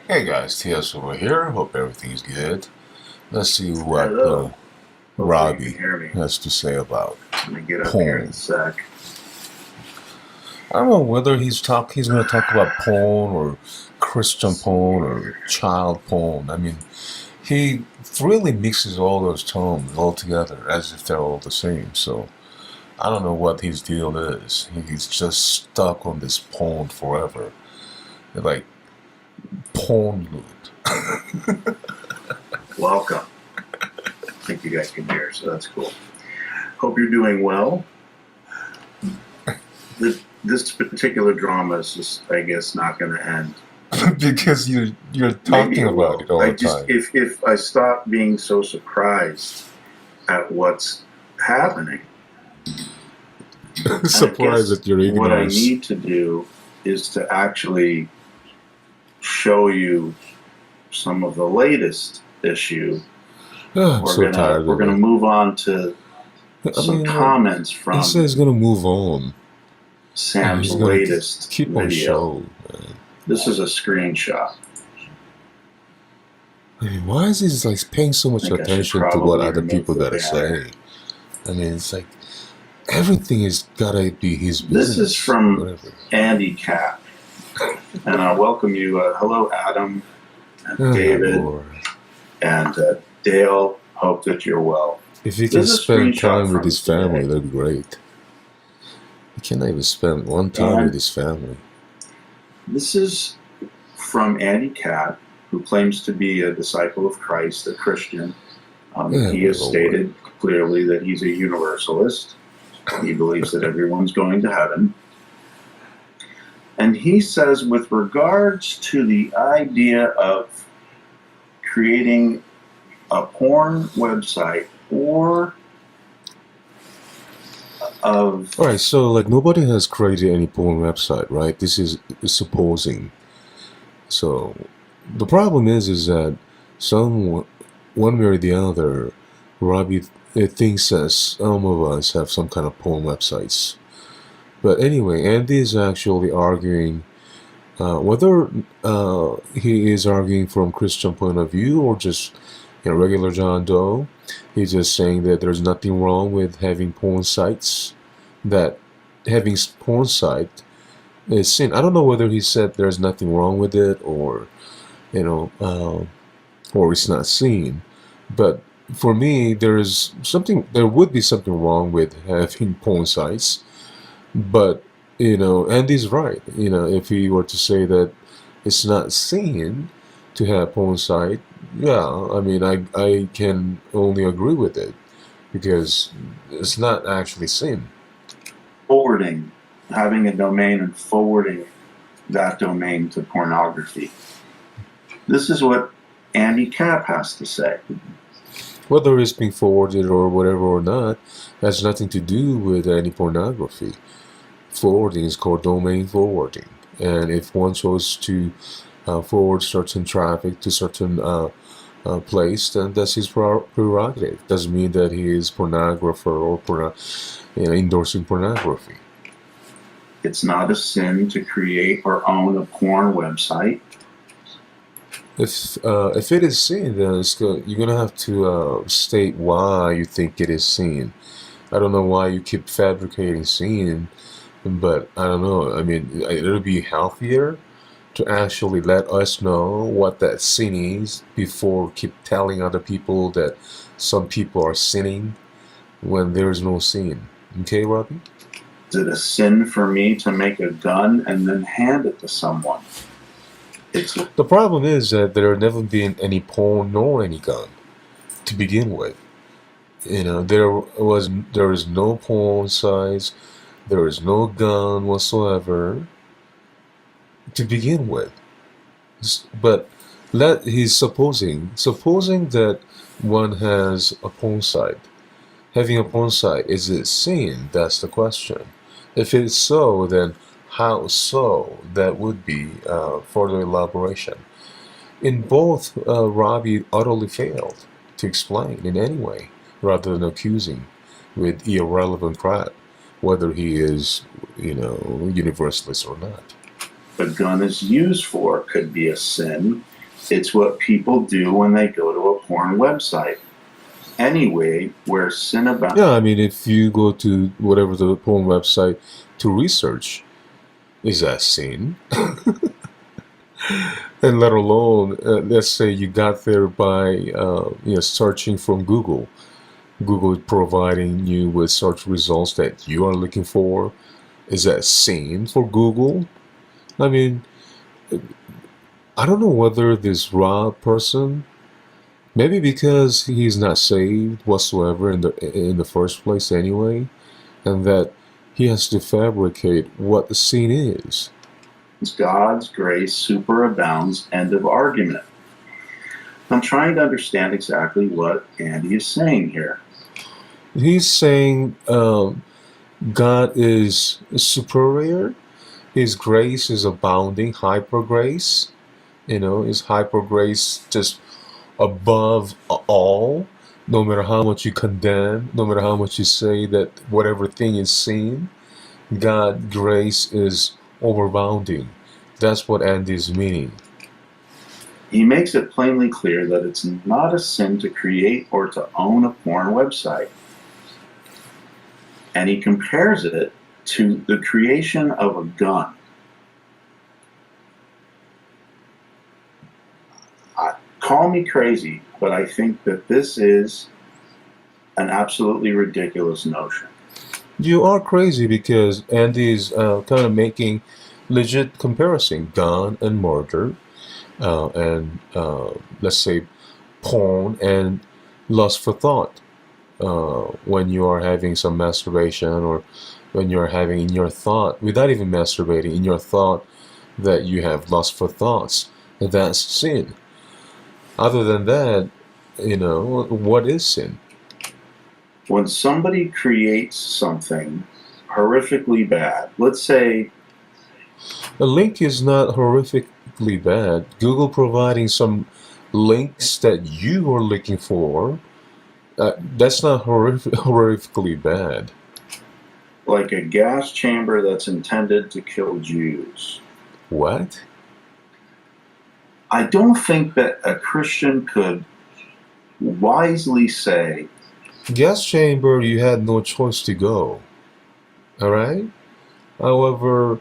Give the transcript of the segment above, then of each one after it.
Hey guys, TS over here. Hope everything's good. Let's see what Hello. Hopefully you can Robbie hear me. has to say about I'm gonna get up here in a porn. sec. I don't know whether he's going to talk about porn or Christian Let's see porn or here. child porn. I mean, he really mixes all those terms all together as if they're all the same. So I don't know what his deal is. He's just stuck on this porn forever. Like porn loot. Welcome. I think you guys can hear, so that's cool. Hope you're doing well. This particular drama is just, I guess, not going to end. Because you're Maybe talking it about will. it all I the just, time. if I stop being so surprised at what's happening, and I Surprised guess at your what I ignorance. need to do is to actually show you some of the latest issue. I'm so tired We're of gonna it. move on to I some mean, comments he said from he's gonna move on. Sam's He's gonna latest keep on video. show, man. This is a screenshot. I mean, why is he like paying so I much think I should attention to what probably other remove people the gotta banner. say? I mean, it's like everything is gotta be his This is business. from Whatever. Andy Cap, and I welcome you. Hello, Adam and Oh my David lord! and Dale. Hope that you're well. If he can This is a spend screenshot time with from his family, today, that'd be great. He cannot even spend one time with and his family. this is from Andy Cap, who claims to be a disciple of Christ, a Christian. Oh He my has lord! stated clearly that he's a universalist. He believes that everyone's going to heaven. And he says, with regards to the idea of creating a porn website or of. All right, so like nobody has created any porn website, right? This is supposing. So the problem is that some one way or the other, Robbie thinks that some of us have some kind of porn websites. But anyway, Andy is actually arguing whether he is arguing from Christian point of view or just regular John Doe. He's just saying that there's nothing wrong with having porn sites. That having porn site is sin. I don't know whether he said there's nothing wrong with it or you know, or it's not seen. But for me, there would be something wrong with having porn sites. But, Andy's right. If he were to say that it's not seen to have porn site, yeah, I mean, I can only agree with it because it's not actually seen. Forwarding, having a domain and forwarding that domain to pornography. This is what Andy Cap has to say. Whether it's being forwarded or whatever or not has nothing to do with any pornography. Forwarding is called domain forwarding, and if one chose to forward certain traffic to certain place, then that's his prerogative. Doesn't mean that he is pornographer or endorsing pornography. It's not a sin to create or own a porn website. If it is seen, then you're gonna have to state why you think it is seen. I don't know why you keep fabricating seen, but I don't know. I mean, it'll be healthier to actually let us know what that sin is before keep telling other people that some people are sinning when there is no sin. Okay, Robbie? Is it a sin for me to make a gun and then hand it to someone? The problem is that there have never been any porn nor any gun to begin with. There is no porn size, there is no gun whatsoever to begin with. But he's supposing that one has a porn site. Having a porn site, is it sin? That's the question. If it's so, then how so? That would be further elaboration. In both, Robbie utterly failed to explain in any way, rather than accusing with irrelevant crap, whether he is, universalist or not. A gun is used for could be a sin. It's what people do when they go to a porn website. Anyway, where sin abounds. Yeah, I mean, if you go to whatever the porn website to research, is that sin? And let alone, let's say you got there by searching from Google. Google providing you with search results that you are looking for. Is that sin for Google? I mean, I don't know whether this Rob person, maybe because he's not saved whatsoever in the first place anyway, and that he has to fabricate what the sin is. God's grace superabounds. End of argument. I'm trying to understand exactly what Andy is saying here. He's saying God is superior. His grace is abounding, hyper grace. Is hyper grace just above all? No matter how much you condemn, no matter how much you say that whatever thing is sin, God grace is overbounding. That's what Andy's meaning. He makes it plainly clear that it's not a sin to create or to own a porn website. And he compares it to the creation of a gun. Call me crazy, but I think that this is an absolutely ridiculous notion. You are crazy because Andy's kind of making legit comparison, gun and murder, and let's say porn and lust for thought. When you are having some masturbation, or when you're having in your thought, without even masturbating, in your thought that you have lust for thoughts, that's sin. Other than that, what is sin? When somebody creates something horrifically bad, let's say... A link is not horrifically bad. Google providing some links that you are looking for, that's not horrifically bad. Like a gas chamber that's intended to kill Jews. What? I don't think that a Christian could wisely say... Gas chamber, you had no choice to go. Alright? However,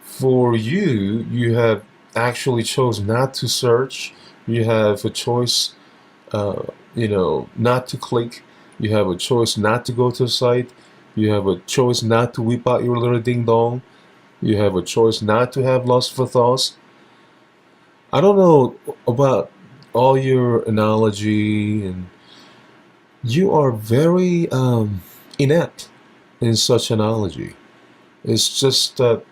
for you, you have actually chose not to search. You have a choice, not to click. You have a choice not to go to the site. You have a choice not to whip out your little ding dong. You have a choice not to have lustful thoughts. I don't know about all your analogy, and you are very inept in such analogy. It's just that,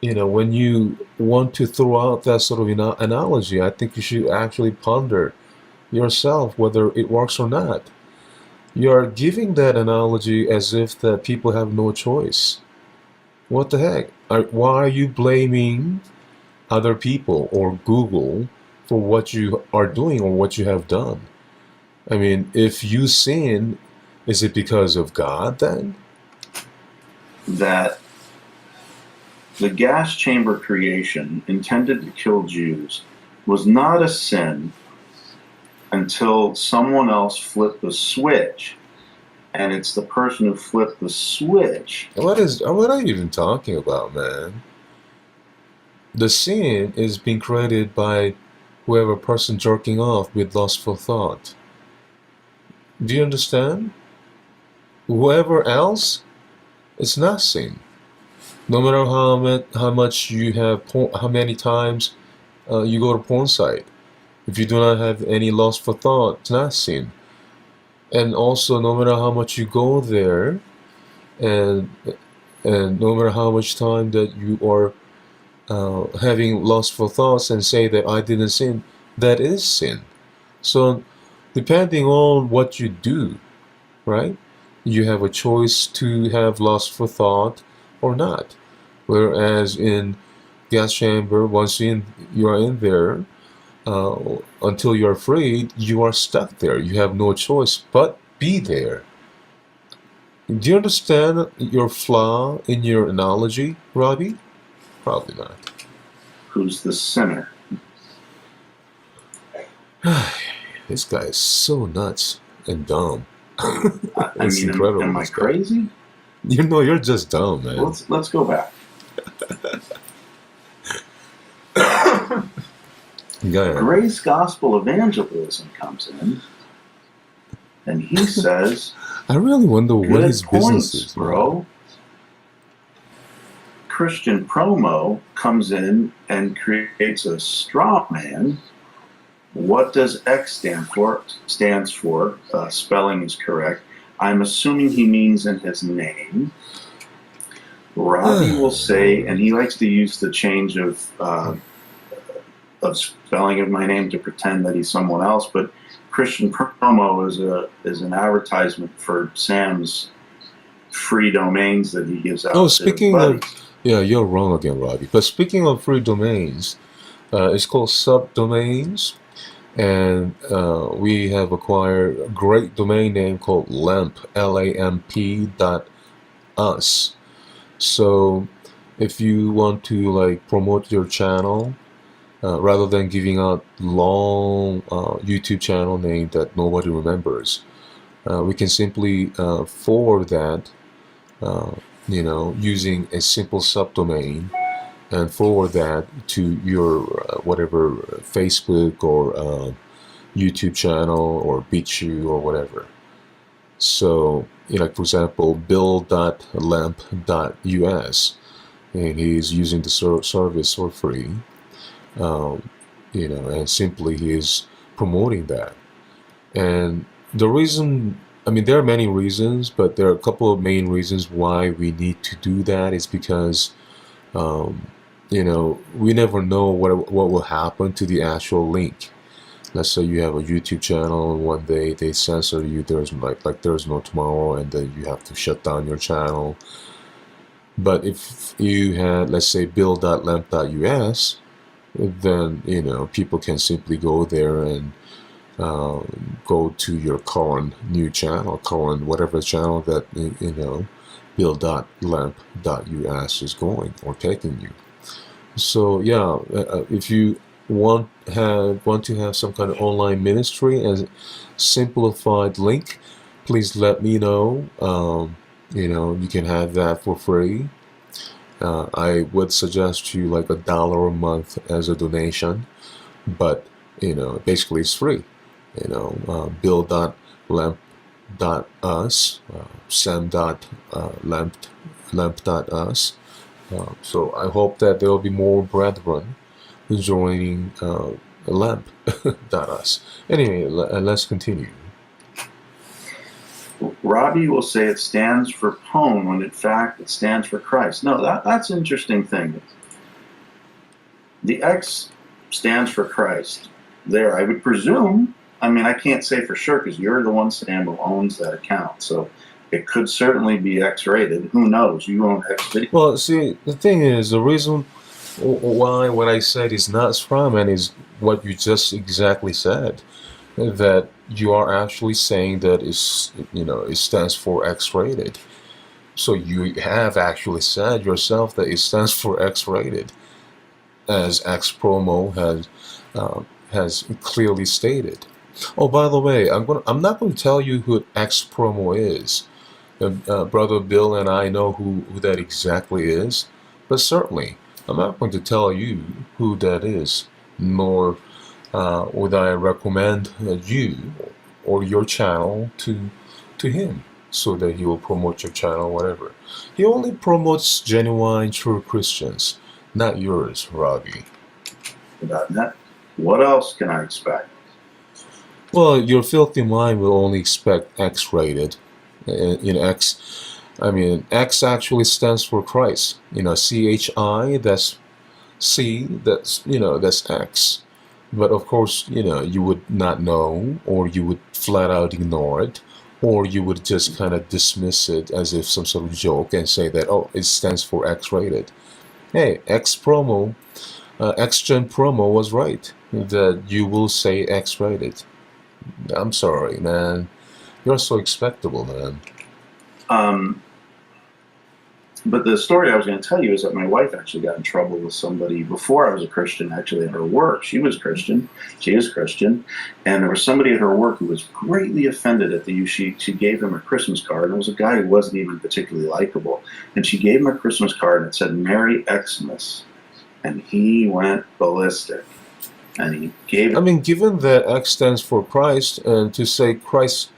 when you want to throw out that sort of analogy, I think you should actually ponder yourself whether it works or not. You are giving that analogy as if that people have no choice. What the heck? Why are you blaming other people or Google for what you are doing or what you have done? I mean, if you sin, is it because of God then? That the gas chamber creation intended to kill Jews was not a sin until someone else flipped the switch. And it's the person who flipped the switch. What are you even talking about, man? The sin is being created by whoever person jerking off with lustful thought. Do you understand? Whoever else, it's not sin. No matter how much you have, how many times you go to porn site, if you do not have any lustful thought, it's not sin. And also, no matter how much you go there, and no matter how much time that you are having lustful thoughts and say that I didn't sin, that is sin. So, depending on what you do, right, you have a choice to have lustful thought or not. Whereas in gas chamber, once you are in there, until you're freed, you are stuck there. You have no choice but be there. Do you understand your flaw in your analogy, Robbie? Probably not. Who's the sinner? This guy is so nuts and dumb. I It's mean, incredible, am I this guy. crazy? You know, you're just dumb, man. Let's go back. Go ahead. Grace Gospel Evangelism comes in, and he says, I really wonder what "Good his business points, is, man. bro." Christian Promo comes in and creates a straw man. What does X stand for? Stands for, spelling is correct. I'm assuming he means in his name. Robbie will say, and he likes to use the change of spelling of my name to pretend that he's someone else. But Christian Promo is an advertisement for Sam's free domains that he gives Oh, out to his speaking of, buddies. yeah, you're wrong again, Robbie. But speaking of free domains, it's called subdomains, and we have acquired a great domain name called LAMP, LAMP dot us. So if you want to like promote your channel, rather than giving out long YouTube channel name that nobody remembers, we can simply forward that, uh, using a simple subdomain and forward that to your whatever Facebook or YouTube channel or BitChute or whatever. So, like for example, bill.lamp.us, and he's using the service for free, and simply he is promoting that. And the reason, I mean, there are many reasons, but there are a couple of main reasons why we need to do that is because, um, we never know what will happen to the actual link. Let's say you have a YouTube channel and one day they censor you. There's like there's no tomorrow, and then you have to shut down your channel. But if you had, let's say, bill.lamp.us, then people can simply go there and go to your current new channel, current whatever channel that bill.lamp.us is going or taking you. So yeah, if you want to have some kind of online ministry as simplified link, please let me know. You can have that for free. I would suggest you like $1 a month as a donation, but basically it's free. Bill.lamp.us, sam.lamp.us. So I hope that there will be more brethren joining lamp.us. Anyway, let's continue. Robbie will say it stands for Pone when in fact it stands for Christ. No, that's an interesting thing. The X stands for Christ. There, I would presume. I mean, I can't say for sure because you're the one, Sam, who owns that account. So it could certainly be X-rated. Who knows? You own X-video. Well, see, the thing is, the reason why what I said is not strawman is what you just exactly said. That you are actually saying that it stands for X-rated. So you have actually said yourself that it stands for X-rated, as X Promo has clearly stated. Oh, by the way, I'm not going to tell you who X Promo is. Brother Bill and I know who that exactly is, but certainly I'm not going to tell you who that is, nor would I recommend you or your channel to him so that he will promote your channel, whatever. He only promotes genuine, true Christians, not yours, Robbie. What else can I expect? Well, your filthy mind will only expect X-rated. X actually stands for Christ. CHI, that's C, that's X. But of course, you would not know, or you would flat out ignore it, or you would just kind of dismiss it as if some sort of joke and say that, oh, it stands for X-rated. Hey, X-Gen promo was right, that you will say X-rated. I'm sorry, man. You're so expectable, man. Um, But the story I was going to tell you is that my wife actually got in trouble with somebody before I was a Christian, actually at her work. She was Christian. She is Christian. And there was somebody at her work who was greatly offended at the use. She gave him a Christmas card. And it was a guy who wasn't even particularly likable. And she gave him a Christmas card and it said, Merry Xmas. And he went ballistic. And he gave it. I mean, given that X stands for Christ, and to say Christ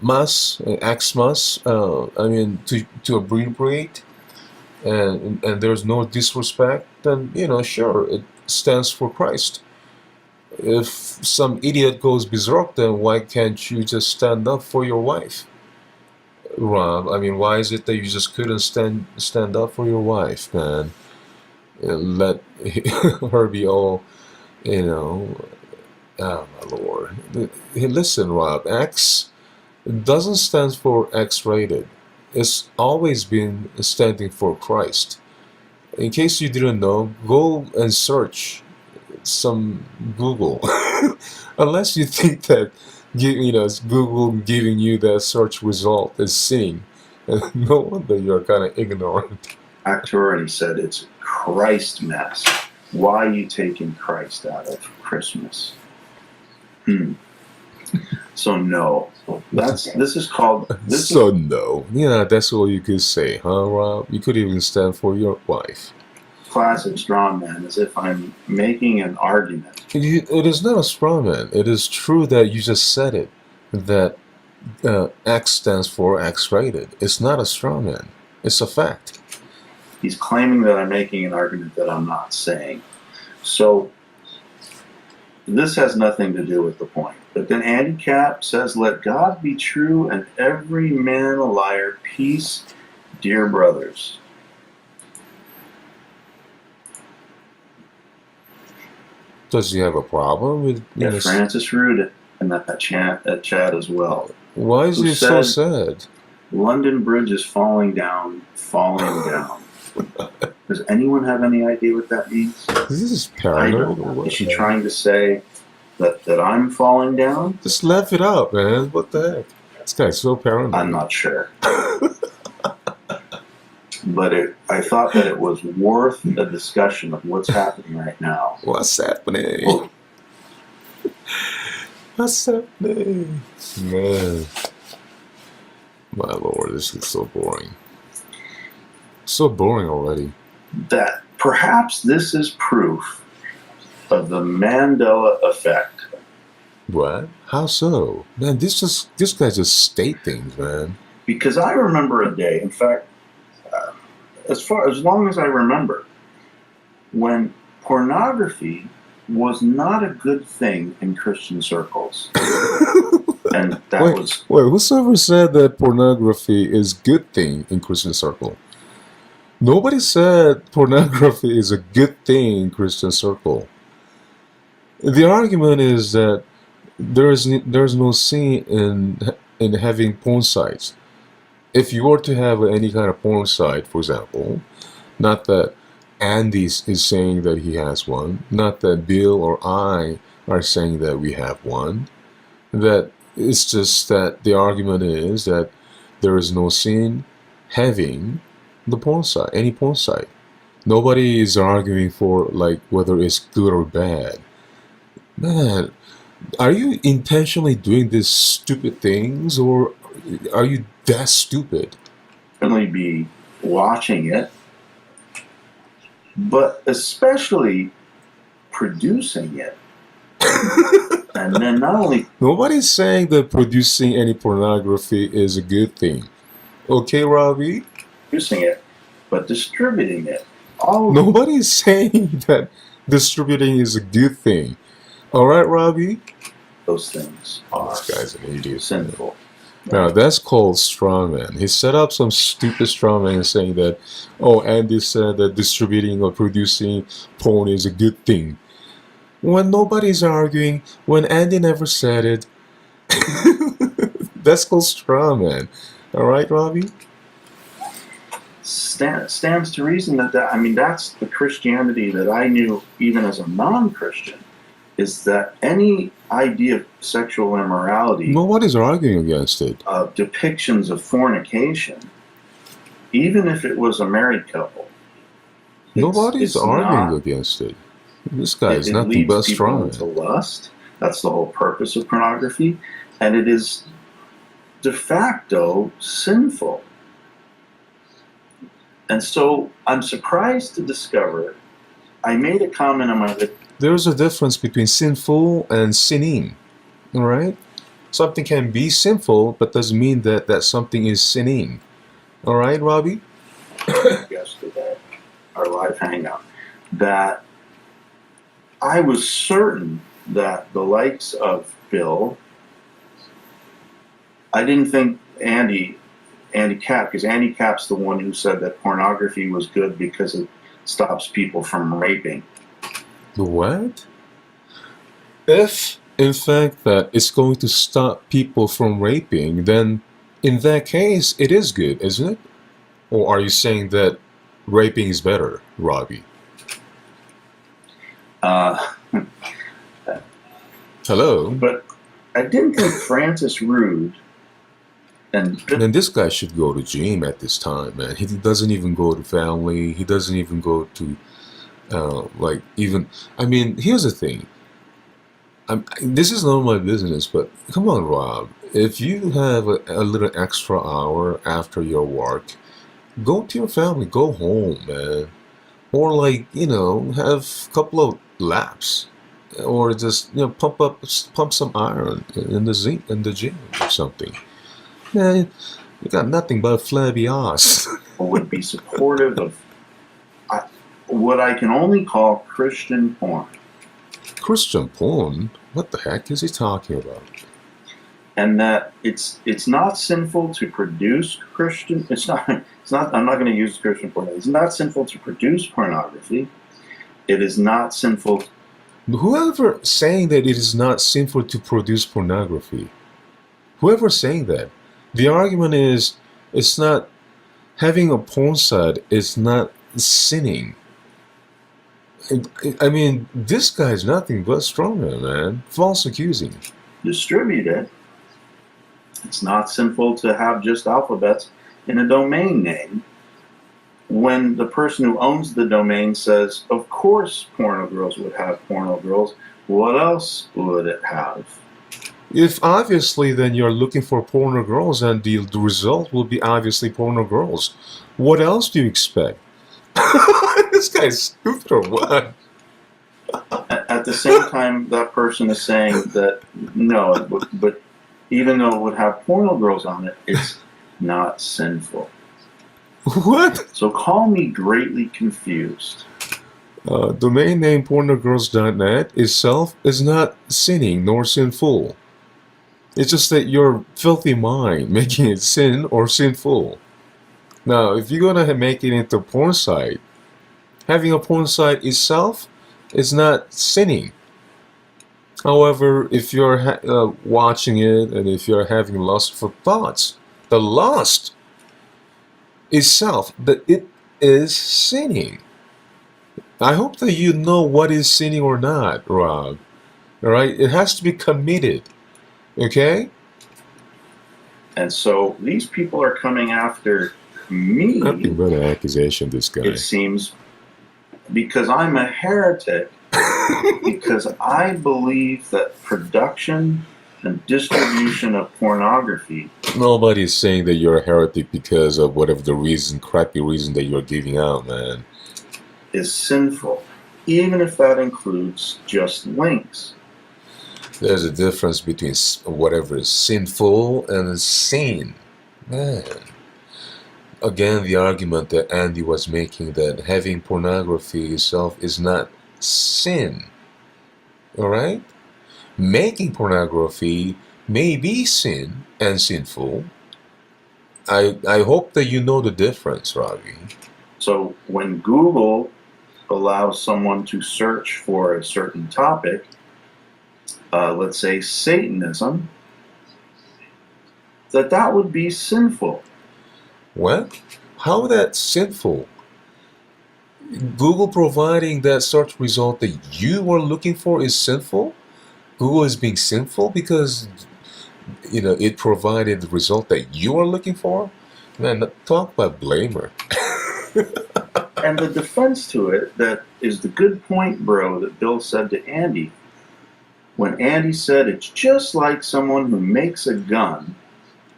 mas, Xmas, I mean, to abbreviate, and there's no disrespect, then, sure, it stands for Christ. If some idiot goes berserk, then why can't you just stand up for your wife, Rob? I mean, why is it that you just couldn't stand up for your wife, man? And let her be all, oh my Lord. Hey, listen, Rob, X doesn't stand for X-rated. It's always been standing for Christ. In case you didn't know, go and search some Google. Unless you think that Google giving you that search result is sinning. No wonder you're kind of ignorant. Actor already said it's Christ Mass. Why are you taking Christ out of Christmas? So no, this is called. No, yeah, that's all you could say, huh, Rob? You could even stand for your wife. Classic strongman, as if I'm making an argument. It is not a strawman. It is true that you just said it, that X stands for X-rated. It's not a strawman. It's a fact. He's claiming that I'm making an argument that I'm not saying. So this has nothing to do with the point. But then Andy Capp says, let God be true and every man a liar. Peace, dear brothers. Does he have a problem with... Yeah, Francis Root in that chat as well. Why is he so sad? London Bridge is falling down, falling down. Does anyone have any idea what that means? This is paranoid. Is she trying to say that I'm falling down? Just laugh it up, man. What the heck? This guy's so paranoid. I'm not sure. But I thought that it was worth a discussion of what's happening right now. What's happening? What's happening? Man. My Lord, this is so boring. So boring already. That perhaps this is proof of the Mandela effect. What? How so? Man, this guy just state things, man. Because I remember a day, in fact, as long as I remember, when pornography was not a good thing in Christian circles. And that Wait, whosoever said that pornography is good thing in Christian circle? Nobody said pornography is a good thing in Christian circle. The argument is that there's no sin in having porn sites. If you were to have any kind of porn site, for example, not that Andy is saying that he has one, not that Bill or I are saying that we have one, that it's just that the argument is that there is no sin having the porn site, any porn site. Nobody is arguing for like whether it's good or bad. Man, are you intentionally doing these stupid things, or are you that stupid? Certainly be watching it, but especially producing it. And then not only... Nobody's saying that producing any pornography is a good thing. Okay, Robbie? Producing it, but distributing it. Nobody's saying that distributing is a good thing. Alright, Robbie? Those things are this guy's an idiot. Sinful. Now, that's called strawman. He set up some stupid strawman saying that, oh, Andy said that distributing or producing porn is a good thing. When nobody's arguing, when Andy never said it, that's called strawman. Alright, Robbie? Stands to reason that's the Christianity that I knew even as a non-Christian, is that any idea of sexual immorality... Nobody's arguing against it. Depictions of fornication even if it was a married couple, Nobody's it's arguing not. against it. This guy is It nothing leads but people strong. into lust. That's the whole purpose of pornography, and it is de facto sinful. And so I'm surprised to discover. I made a comment on my. There's a difference between sinful and sinning. All right? Something can be sinful, but doesn't mean that something is sinning. All right, Robbie? Yesterday, our live hangout, that I was certain that the likes of Bill, I didn't think Andy Capp, because Andy Capp's the one who said that pornography was good because it stops people from raping. The what? If, in fact, that it's going to stop people from raping, then in that case, it is good, isn't it? Or are you saying that raping is better, Robbie? Hello? But I didn't think Francis Rude and this guy should go to gym at this time, man. He doesn't even go to family. He doesn't even go to, I mean, here's the thing. This is none of my business, but come on, Rob. If you have a little extra hour after your work, go to your family, go home, man. Or have a couple of laps. Or just, pump some iron in the gym or something. Man, you got nothing but a flabby ass. would be supportive of what I can only call Christian porn. Christian porn? What the heck is he talking about? And that it's not sinful to produce Christian. It's not. I'm not going to use Christian porn. It's not sinful to produce pornography. It is not sinful. Whoever saying that it is not sinful to produce pornography, whoever saying that, the argument is it's not having a porn site is not sinning. I mean, this guy's nothing but stronger, man. False accusing. Distribute it. It's not sinful to have just alphabets in a domain name. When the person who owns the domain says, of course porno girls would have porno girls, what else would it have? If obviously then you're looking for porno girls and the result will be obviously porno girls, what else do you expect? This guy's stupid or what? At the same time, that person is saying that no, but even though it would have porno girls on it, it's not sinful. What? So call me greatly confused. Domain name pornogirls.net itself is not sinning nor sinful. It's just that your filthy mind making it sin or sinful. Now, if you're gonna make it into a porn site, having a porn site itself is not sinning. However, if you're watching it and if you're having lustful thoughts, the lust itself, that it is sinning. I hope that you know what is sinning or not, Rob. All right, it has to be committed. Okay? And so these people are coming after me. Nothing but an accusation, this guy. It seems, because I'm a heretic, because I believe that production and distribution of pornography. Nobody's saying that you're a heretic because of whatever the reason, crappy reason that you're giving out, man. Is sinful, even if that includes just links. There's a difference between whatever is sinful and sin. Man. Again, the argument that Andy was making that having pornography itself is not sin. Alright? Making pornography may be sin and sinful. I hope that you know the difference, Robbie. So when Google allows someone to search for a certain topic, let's say Satanism, that would be sinful. What? How that's sinful? Google providing that search result that you are looking for is sinful? Google is being sinful because it provided the result that you are looking for? Man, talk about blamer. And the defense to it, that is the good point, bro, that Bill said to Andy. When Andy said it's just like someone who makes a gun,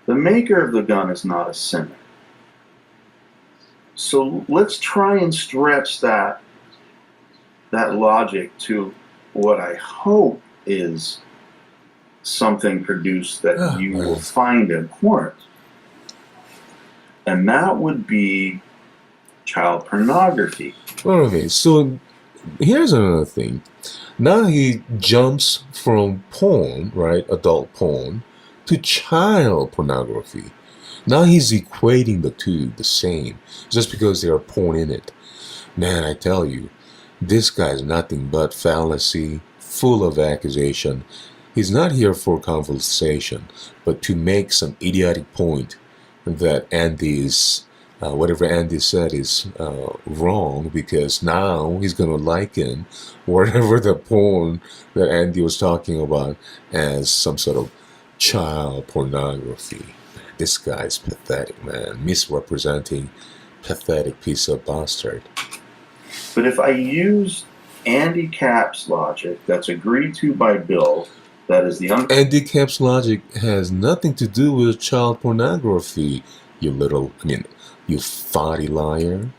the maker of the gun is not a sinner. So let's try and stretch that logic to what I hope is something produced that you will find abhorrent. And that would be child pornography. Okay, so here's another thing. Now he jumps from porn, right, adult porn, to child pornography. Now he's equating the two the same, just because there are porn in it. Man, I tell you, this guy's nothing but fallacy, full of accusation. He's not here for conversation, but to make some idiotic point that Andy's, whatever Andy said is wrong, because now he's going to liken whatever the porn that Andy was talking about as some sort of child pornography. This guy's pathetic, man. Misrepresenting pathetic piece of bastard. But if I use Andy Capp's logic that's agreed to by Bill, that is the Andy Capp's logic has nothing to do with child pornography, you fatty liar.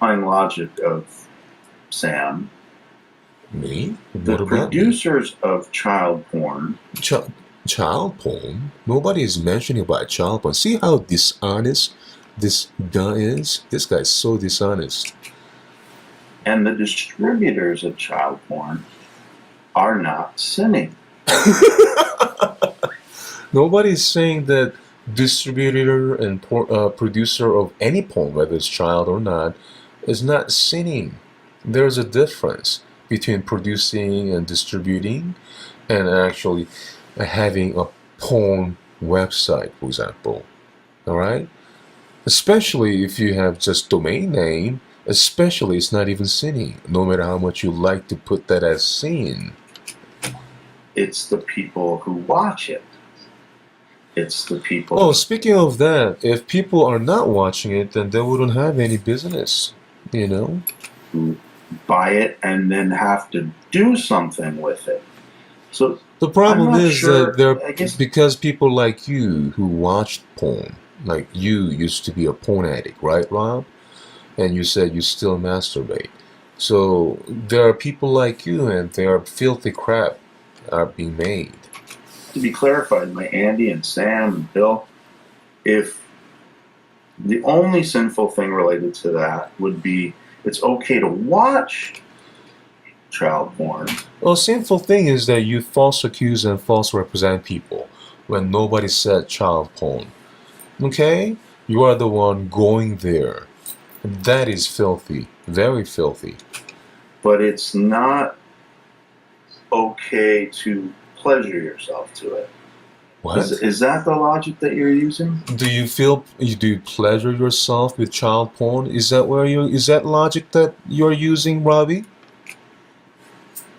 logic of Sam. Me? The What about me? producers of child porn. Child porn? Nobody is mentioning about child porn. See how dishonest this guy is? This guy is so dishonest. And the distributors of child porn are not sinning. Nobody's saying that distributor and producer of any porn, whether it's child or not, is not sinning. There's a difference between producing and distributing and actually having a porn website, for example. All right? Especially if you have just domain name, especially it's not even sinning, no matter how much you like to put that as sin. It's the people who watch it. It's the people. Oh, speaking of that, if people are not watching it, then they wouldn't have any business, who buy it and then have to do something with it. So the problem is that because people like you who watched porn, like you used to be a porn addict, right, Rob? And you said you still masturbate. So there are people like you, and there are filthy crap are being made. To be clarified by Andy and Sam and Bill, if the only sinful thing related to that would be it's okay to watch child porn. Well, sinful thing is that you false accuse and false represent people when nobody said child porn. Okay? You are the one going there. That is filthy. Very filthy. But it's not okay to pleasure yourself to it. What? Is that the logic that you're using? Do you pleasure yourself with child porn? Is that logic that you're using, Robbie?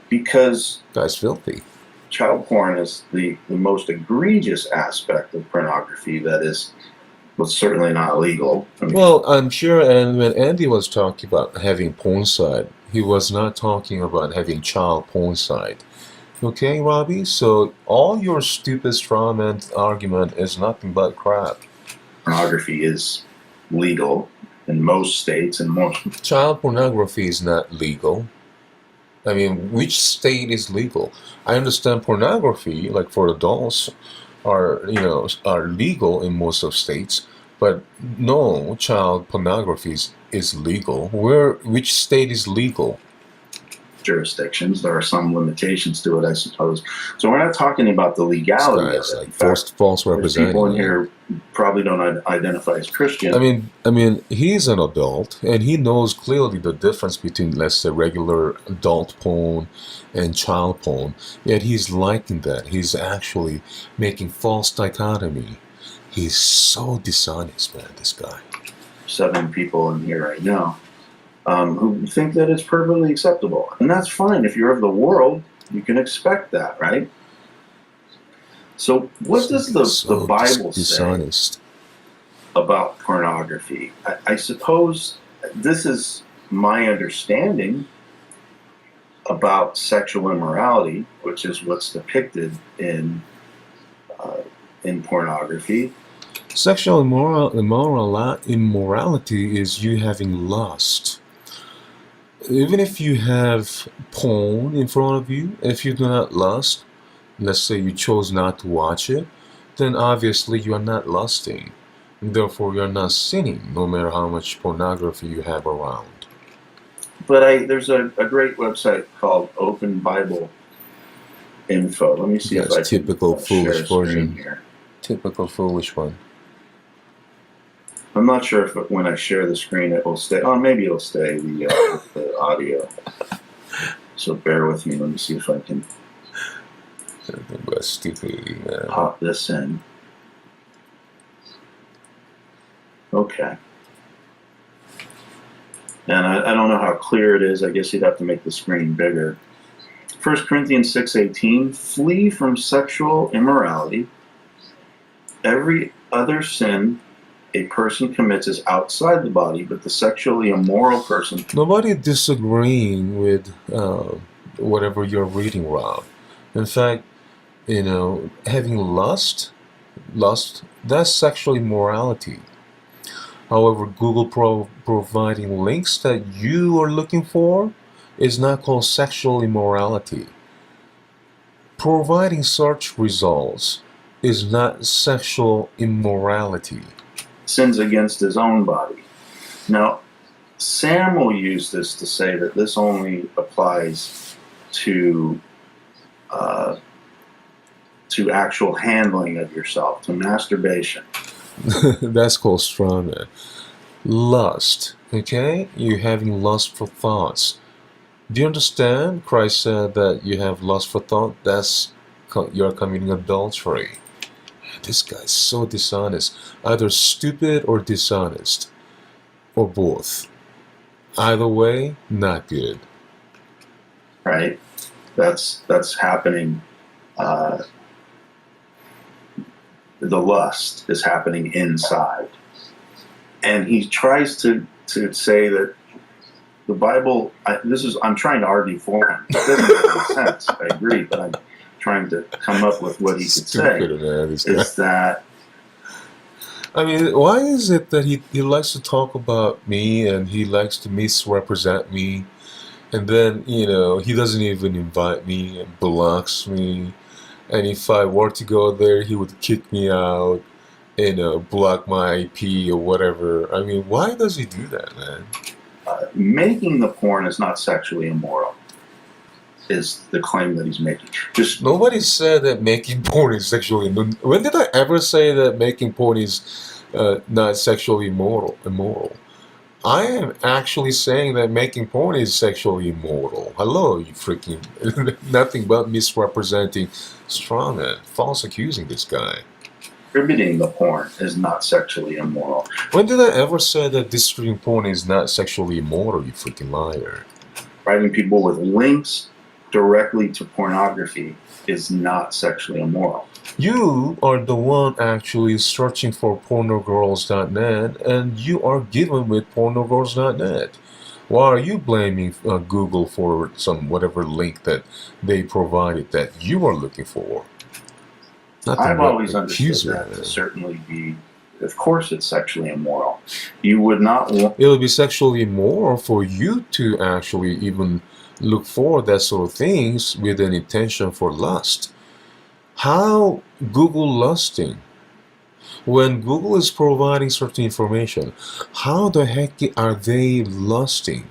Because that's filthy. Child porn is the most egregious aspect of pornography that is certainly not legal. Well, I'm sure, and when Andy was talking about having porn site, he was not talking about having child porn site. Okay, Robbie? So all your stupid straw man argument is nothing but crap. Pornography is legal in most states and more. Child pornography is not legal. I mean, which state is legal? I understand pornography, like for adults, are legal in most of states, but no, child pornography is legal. Which state is legal? Jurisdictions. There are some limitations to it, I suppose. So we're not talking about the legality of it. Like false representing. People in here probably don't identify as Christian. I mean, he's an adult, and he knows clearly the difference between, let's say, regular adult porn and child porn. Yet he's liking that. He's actually making false dichotomy. He's so dishonest, man, this guy. 7 people in here right now who think that it's perfectly acceptable. And that's fine. If you're of the world, you can expect that, right? So what does the Bible say about pornography. I suppose this is my understanding about sexual immorality, which is what's depicted in pornography. Sexual immorality is you having lust. Even if you have porn in front of you, if you do not lust, let's say you chose not to watch it, then obviously you are not lusting. Therefore, you're not sinning, no matter how much pornography you have around. But there's a great website called Open Bible Info. Let me see if I typical can foolish share a screen version. here. Typical foolish one. I'm not sure if when I share the screen it will stay. Oh, maybe it'll stay the audio. So bear with me. Let me see if I can Stupidity, man. pop this in. Okay. And I don't know how clear it is. I guess you'd have to make the screen bigger. 1 Corinthians 6:18, flee from sexual immorality. Every other sin a person commits is outside the body, but the sexually immoral person... Nobody disagreeing with whatever you're reading, Rob. In fact, having lust, that's sexual immorality. However, Google providing links that you are looking for is not called sexual immorality. Providing search results is not sexual immorality. Sins against his own body. Now, Sam will use this to say that this only applies to actual handling of yourself, to masturbation. That's called strong. Lust, okay? You're having lust for thoughts. Do you understand? Christ said that you have lust for thought. You're committing adultery. This guy's so dishonest. Either stupid or dishonest, or both. Either way, not good. Right? That's happening. The lust is happening inside. And he tries to say that the Bible, I'm trying to argue for him. It doesn't make any sense. I agree, but I'm trying to come up with what he could say. Man, is that... I mean, why is it that he likes to talk about me and he likes to misrepresent me? And then, he doesn't even invite me and blocks me. And if I were to go there, he would kick me out and block my IP or whatever. I mean, why does he do that, man? Making the porn is not sexually immoral, is the claim that he's making. Nobody said that making porn is sexually immoral. When did I ever say that making porn is not sexually immoral? I am actually saying that making porn is sexually immoral. Hello, you freaking... Nothing but misrepresenting Strongman. False accusing this guy. Distributing the porn is not sexually immoral. When did I ever say that distributing porn is not sexually immoral, you freaking liar? Providing people with links directly to pornography is not sexually immoral. You are the one actually searching for pornogirls.net, and you are given with pornogirls.net. Why are you blaming Google for some whatever link that they provided that you are looking for? I've always understood that to certainly be... Of course it's sexually immoral. You would not want... It would be sexually immoral for you to actually even look for that sort of things with an intention for lust. How Google lusting? When Google is providing certain information, how the heck are they lusting?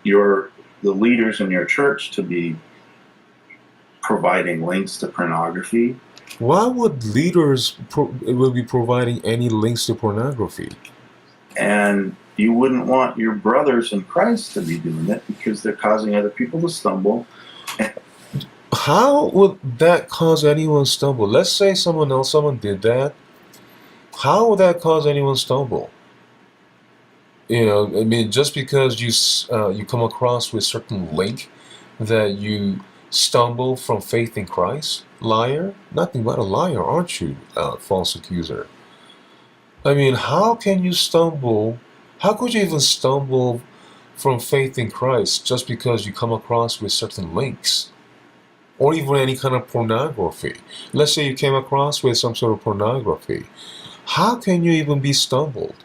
The leaders in your church to be providing links to pornography. Why would leaders will be providing any links to pornography? And you wouldn't want your brothers in Christ to be doing it because they're causing other people to stumble. How would that cause anyone stumble? Let's say someone did that. How would that cause anyone stumble? I mean, just because you come across with certain link that you stumble from faith in Christ? Liar? Nothing but a liar, aren't you, false accuser? I mean, how can you stumble? How could you even stumble from faith in Christ just because you come across with certain links? Or even any kind of pornography. Let's say you came across with some sort of pornography. How can you even be stumbled?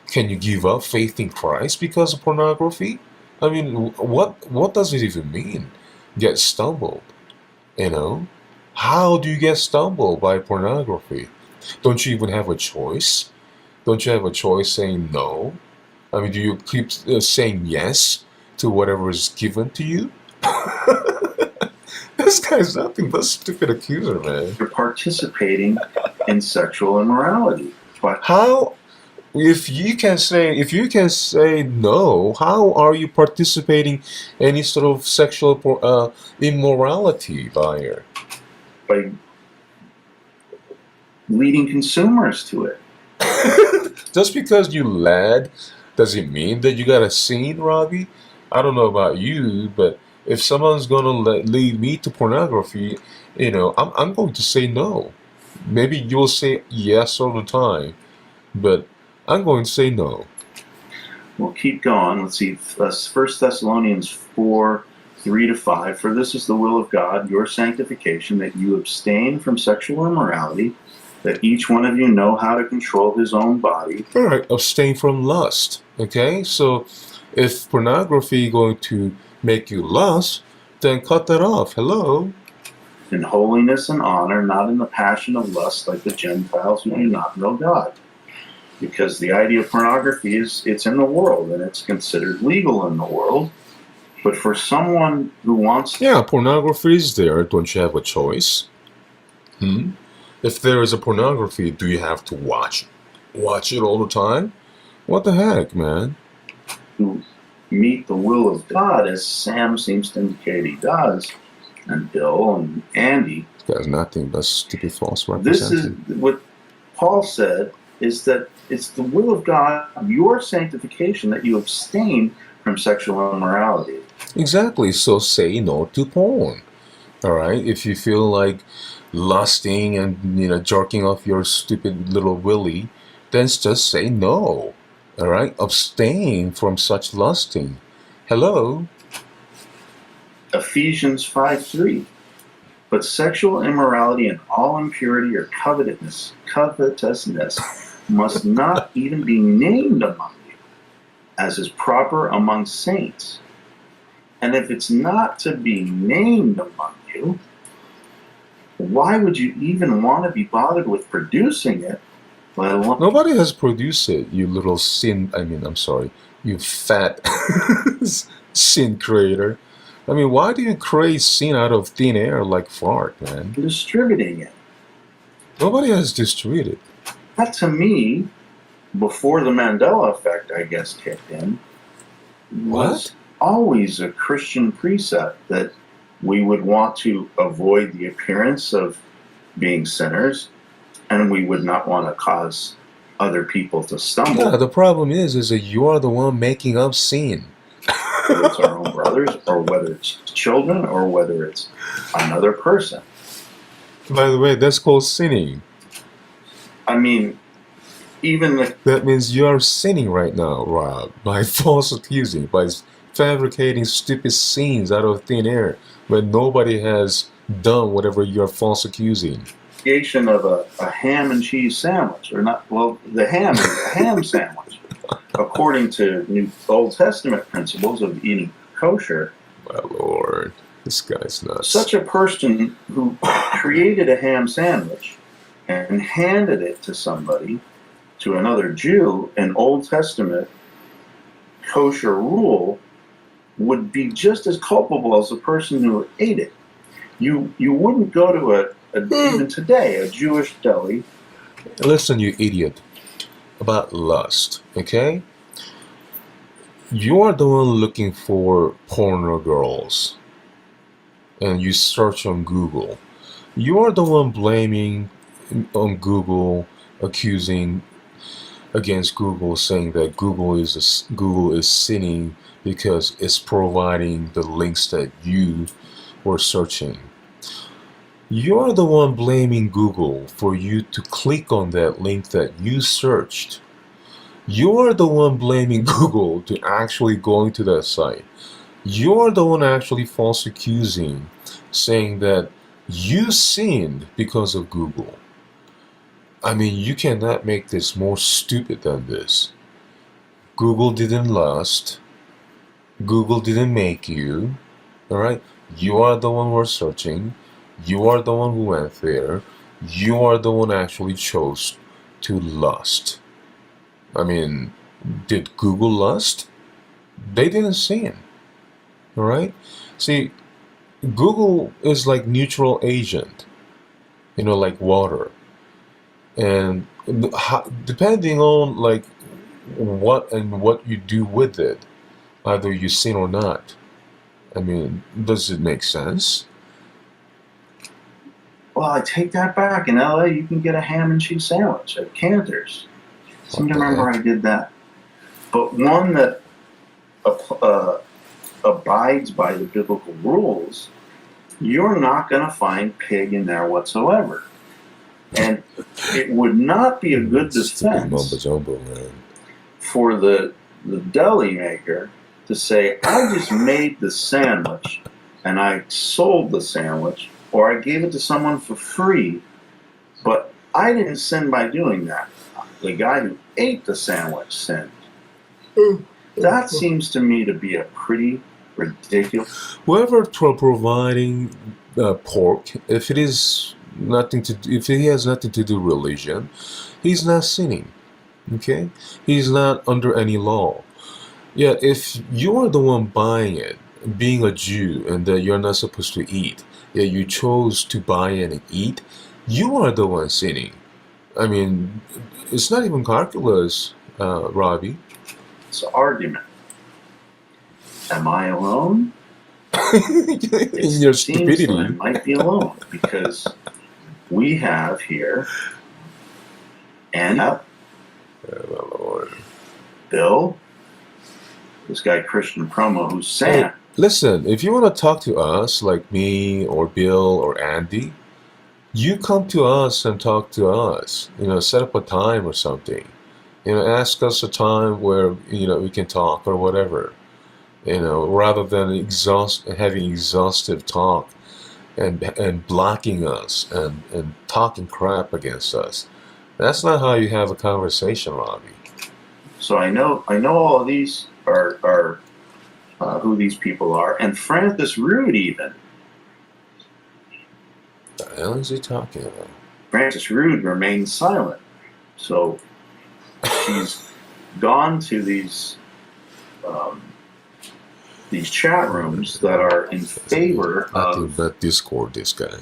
Can you give up faith in Christ because of pornography? I mean, what does it even mean? Get stumbled, you know? How do you get stumbled by pornography? Don't you even have a choice? Don't you have a choice saying no? I mean, do you keep saying yes to whatever is given to you? This guy's nothing but a stupid accuser, man. You're participating in sexual immorality. But How, if you can say no, how are you participating any sort of sexual immorality buyer? by leading consumers to it. Just because you lad, does it mean that you got a scene, Robbie? I don't know about you, but if someone's gonna lead me to pornography, I'm going to say no. Maybe you'll say yes all the time, but I'm going to say no. We'll keep going. Let's see. 1 Thessalonians 4, 3-5. For this is the will of God, your sanctification, that you abstain from sexual immorality, that each one of you know how to control his own body. All right, abstain from lust. Okay, so if pornography is going to make you lust, then cut that off. Hello. In holiness and honor, not in the passion of lust like the Gentiles who do not know God. Because the idea of pornography it's in the world and it's considered legal in the world. But for someone who wants Yeah, pornography is there. Don't you have a choice? If there is a pornography, do you have to watch it all the time? What the heck, man? to meet the will of God, as Sam seems to indicate he does, and Bill and Andy, There's nothing but stupid false this is representation. what Paul said, is that it's the will of God, your sanctification, that you abstain from sexual immorality. Exactly. So say no to porn. All right. If you feel like lusting and jerking off your stupid little willy, then just say no. All right. Abstain from such lusting. Hello. Ephesians 5:3. But sexual immorality and all impurity or covetousness must not even be named among you, as is proper among saints. And if it's not to be named among you, why would you even want to be bothered with producing it, let alone... Nobody has produced it, you little I'm sorry, you fat sin creator. I mean, why do you create sin out of thin air like fart, man? distributing it. Nobody has distributed. That, to me, before the Mandela effect, I guess, kicked in, was What? always a Christian precept that we would want to avoid the appearance of being sinners, and we would not want to cause other people to stumble. Yeah, the problem is that you are the one making up sin. Whether it's our own brothers, or whether it's children, or whether it's another person. By the way, that's called sinning. I mean, even the... That means you are sinning right now, Rob, by false accusing, by fabricating stupid scenes out of thin air when nobody has done whatever you're false accusing. creation of a ham and cheese sandwich, or not, well, the ham is a ham sandwich, according to Old Testament principles of eating kosher. My Lord, this guy's nuts. Such a person who created a ham sandwich and handed it to somebody, to another Jew, an Old Testament kosher rule, would be just as culpable as the person who ate it. You wouldn't go to even today, a Jewish deli. Listen, you idiot, about lust, okay? You are the one looking for porno girls, and you search on Google. You are the one blaming on Google, accusing against Google, saying that Google is sinning because it's providing the links that you were searching. You're the one blaming Google for you to click on that link that you searched. You're the one blaming Google to actually going to that site. You're the one actually false accusing, saying that you sinned because of Google. I mean, you cannot make this more stupid than this. Google didn't lust. Google didn't make you. Alright? You are the one who are searching. You are the one who went there. You are the one actually chose to lust. I mean, did Google lust? They didn't sin. Alright? See, Google is like neutral agent, like water. And depending on like what you do with it, either you sin or not. I mean, does it make sense? Well, I take that back. In LA, you can get a ham and cheese sandwich at Cantor's. I seem to remember I did that. But one that abides by the biblical rules, you're not going to find pig in there whatsoever. And it would not be a good defense for the deli maker to say, I just made the sandwich and I sold the sandwich, or I gave it to someone for free, but I didn't sin by doing that. The guy who ate the sandwich sinned. That seems to me to be a pretty ridiculous. Whoever providing pork, if it has nothing to do with religion, he's not sinning. Okay, he's not under any law. Yeah, if you are the one buying it, being a Jew, and that you're not supposed to eat, yeah, you chose to buy it and eat, you are the one sinning. I mean, it's not even calculus, Robbie. It's an argument. Am I alone? In your stupidity. I might be alone because we have here Anna, Bill, this guy Christian Promo, who's Sam. Hey, listen, if you want to talk to us, like me or Bill or Andy, you come to us and talk to us. Set up a time or something. Ask us a time where we can talk or whatever. Rather than having exhaustive talk and blocking us and talking crap against us. That's not how you have a conversation, Robbie. So I know all of these are who these people are, and Francis Rude even. What the hell is he talking about? Francis Rude remains silent. So she's gone to these chat rooms that are in favor of Discord, this guy.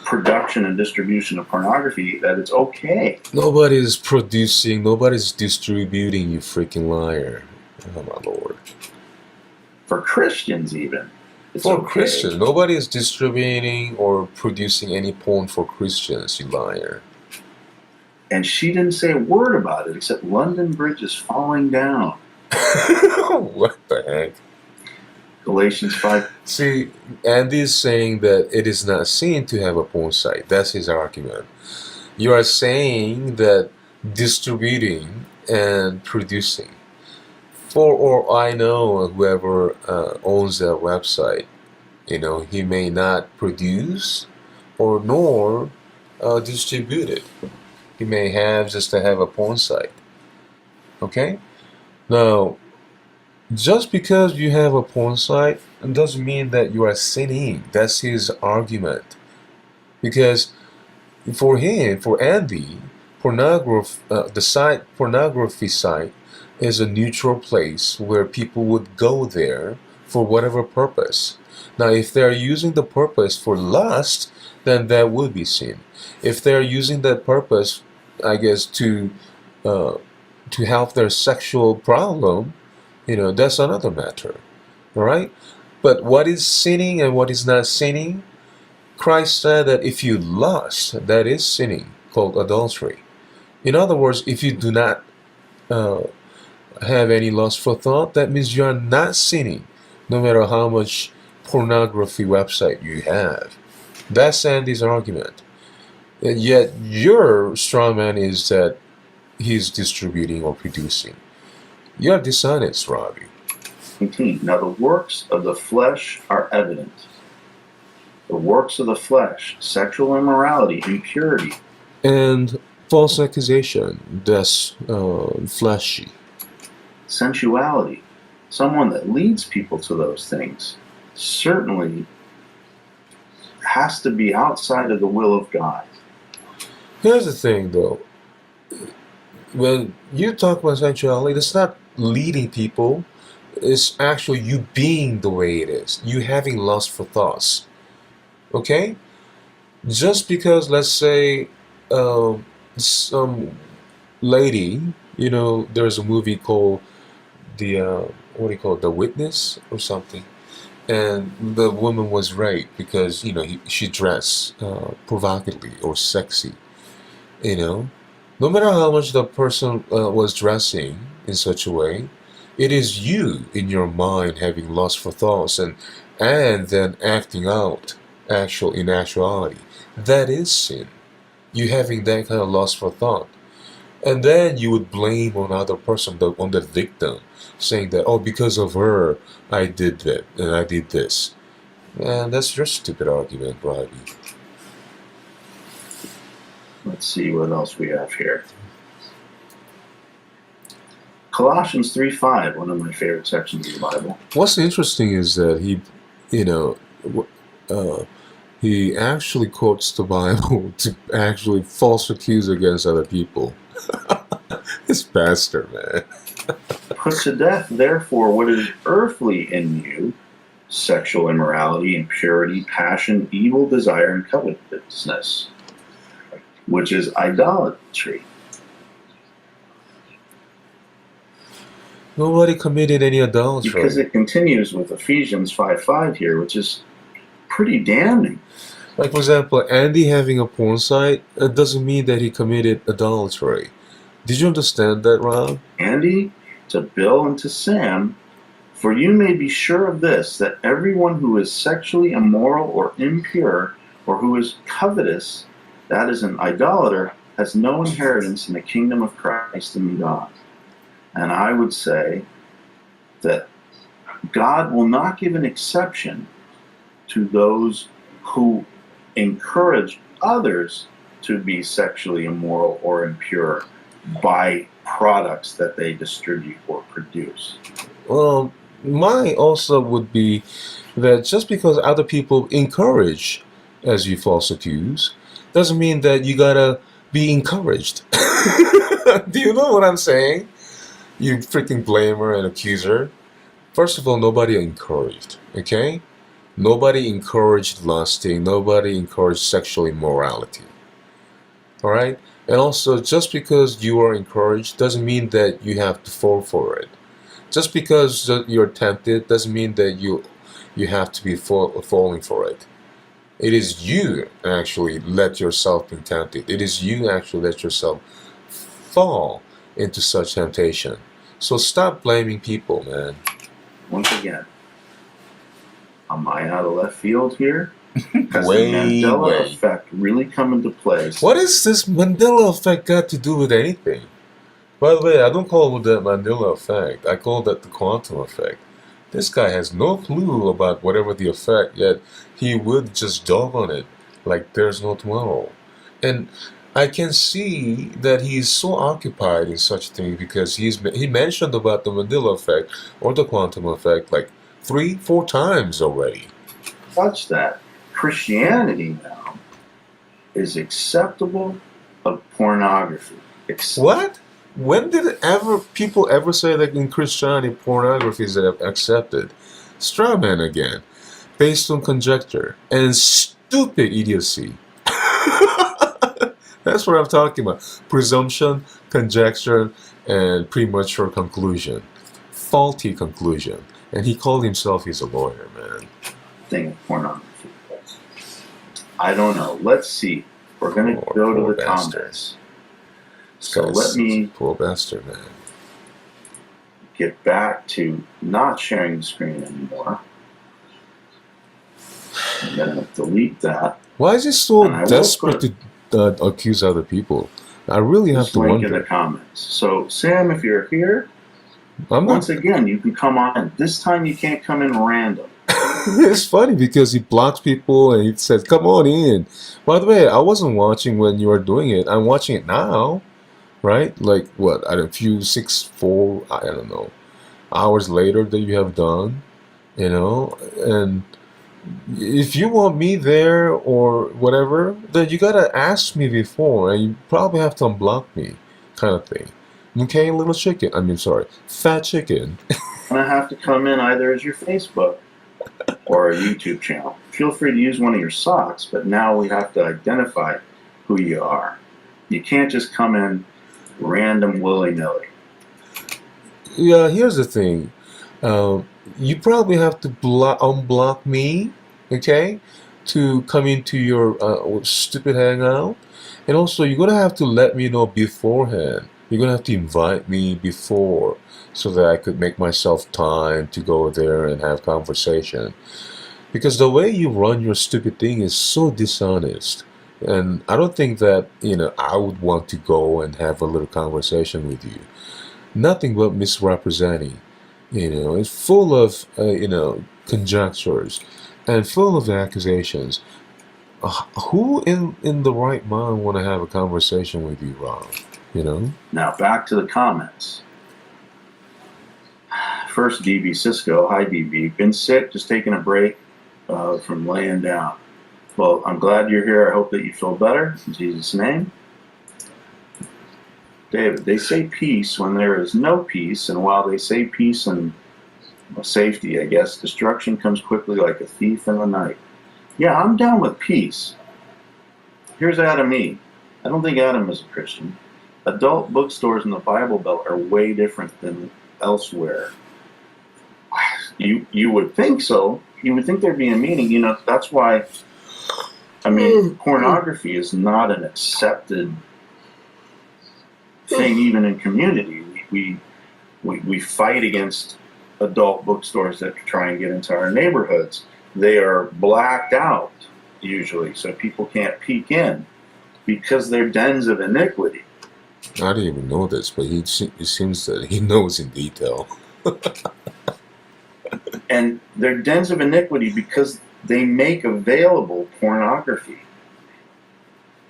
Production and distribution of pornography, that it's okay. Nobody's producing, nobody's distributing, you freaking liar. Oh my lord. For Christians even. It's for okay. Christians. Nobody is distributing or producing any porn for Christians, you liar. And she didn't say a word about it except London Bridge is falling down. What the heck? Galatians 5. See, Andy's saying that it is not sin to have a porn site. That's his argument. You are saying that distributing and producing. For all I know, whoever owns that website, he may not produce or nor distribute it. He may have just to have a porn site. Okay? Now, just because you have a porn site doesn't mean that you are sinning. That's his argument. Because for him, for Andy, the pornography site is a neutral place where people would go there for whatever purpose. Now, if they're using the purpose for lust, then that would be sin. If they're using that purpose, I guess, to help their sexual problem, that's another matter. All right? But what is sinning and what is not sinning? Christ said that if you lust, that is sinning, called adultery. In other words, if you do not have any lustful thought, that means you are not sinning, no matter how much pornography website you have. That's Andy's argument. And yet your straw man is that he's distributing or producing. You're dishonest, Robbie. 18. Now the works of the flesh are evident. The works of the flesh, sexual immorality, impurity, And false accusation, that's fleshy. sensuality. Someone that leads people to those things certainly has to be outside of the will of God. Here's the thing, though. When you talk about sexuality, it's not leading people. It's actually you being the way it is. You having lust for thoughts. Okay? Just because, let's say, some lady, there's a movie called what do you call it, The Witness or something, and the woman was raped because she dressed provocatively or sexy. You know, no matter how much the person was dressing in such a way, it is you in your mind having lust for thoughts and then acting out in actuality. That is sin. You having that kind of lust for thought. And then you would blame on other person, on the victim, saying that, oh, because of her, I did that and I did this. Man, that's your stupid argument, Robbie. Let's see what else we have here. Colossians 3:5, one of my favorite sections of the Bible. What's interesting is that he actually quotes the Bible to actually false accuse against other people. This pastor, man. Put to death, therefore, what is earthly in you, sexual immorality, impurity, passion, evil desire, and covetousness, which is idolatry. Nobody committed any adultery. Because it continues with Ephesians 5:5 here, which is pretty damning. Like, for example, Andy having a porn site, it doesn't mean that he committed adultery. Did you understand that, Rob? Andy, to Bill, and to Sam, for you may be sure of this, that everyone who is sexually immoral or impure, or who is covetous, that is an idolater, has no inheritance in the kingdom of Christ and God. And I would say that God will not give an exception to those who encourage others to be sexually immoral or impure by products that they distribute or produce. Well, mine also would be that just because other people encourage, as you false accuse, doesn't mean that you gotta be encouraged. Do you know what I'm saying? You freaking blamer and accuser. First of all, nobody encouraged, okay? Nobody encouraged lusting. Nobody encouraged sexual immorality. All right? And also, just because you are encouraged doesn't mean that you have to fall for it. Just because you're tempted doesn't mean that you have to be falling for it. It is you actually let yourself be tempted. It is you actually let yourself fall into such temptation. So stop blaming people, man. Once again, am I out of left field here? Has the Mandela effect really come into play? What is this Mandela effect got to do with anything? By the way, I don't call it the Mandela effect. I call that the quantum effect. This guy has no clue about whatever the effect, yet he would just dog on it like there's no tomorrow. And I can see that he's so occupied in such things because he mentioned about the Mandela effect or the quantum effect like 3-4 times already. Such that Christianity now is acceptable of pornography. What? When did people ever say that in Christianity pornography is accepted? Straw man again, based on conjecture and stupid idiocy. That's what I'm talking about. Presumption, conjecture, and premature conclusion. Faulty conclusion. And he called himself he's a lawyer, man. Thing of pornography. I don't know. Let's see. We're going to go to the comments. So let me poor bastard, man. Get back to not sharing the screen anymore. And going to delete that. Why is he so And I will desperate put to accuse other people? I really have this to link in the wonder. comments. So, Sam, if you're here, I'm not. once again, you can come on. This time you can't come in random. It's funny because he blocks people and he says, "Come on in." By the way, I wasn't watching when you were doing it. I'm watching it now, right? Like what? At a few 4, I don't know, hours later that you have done, and if you want me there or whatever, then you gotta ask me before, and you probably have to unblock me, kind of thing. Okay, little chicken. I mean, sorry, fat chicken. I'm going to have to come in either as your Facebook or a YouTube channel. Feel free to use one of your socks, but now we have to identify who you are. You can't just come in random willy-nilly. Yeah, here's the thing. You probably have to unblock me, okay, to come into your stupid hangout. And also, you're gonna have to let me know beforehand. You're gonna have to invite me before so that I could make myself time to go there and have conversation. Because the way you run your stupid thing is so dishonest. And I don't think that, I would want to go and have a little conversation with you. Nothing but misrepresenting. It's full of, conjectures and full of accusations. Who in the right mind want to have a conversation with you, Rob? Now, back to the comments. First, DB Cisco. Hi, DB. Been sick, just taking a break from laying down. Well, I'm glad you're here. I hope that you feel better. In Jesus' name. David, they say peace when there is no peace, and while they say peace and safety, I guess, destruction comes quickly like a thief in the night. Yeah, I'm down with peace. Here's Adam E. I don't think Adam is a Christian. Adult bookstores in the Bible Belt are way different than elsewhere. You would think so. You would think there'd be a meaning. That's why, pornography is not an accepted thing even in community. We fight against adult bookstores that try and get into our neighborhoods. They are blacked out usually, so people can't peek in because they're dens of iniquity. I didn't even know this, but it seems that he knows in detail. And they're dens of iniquity because they make available pornography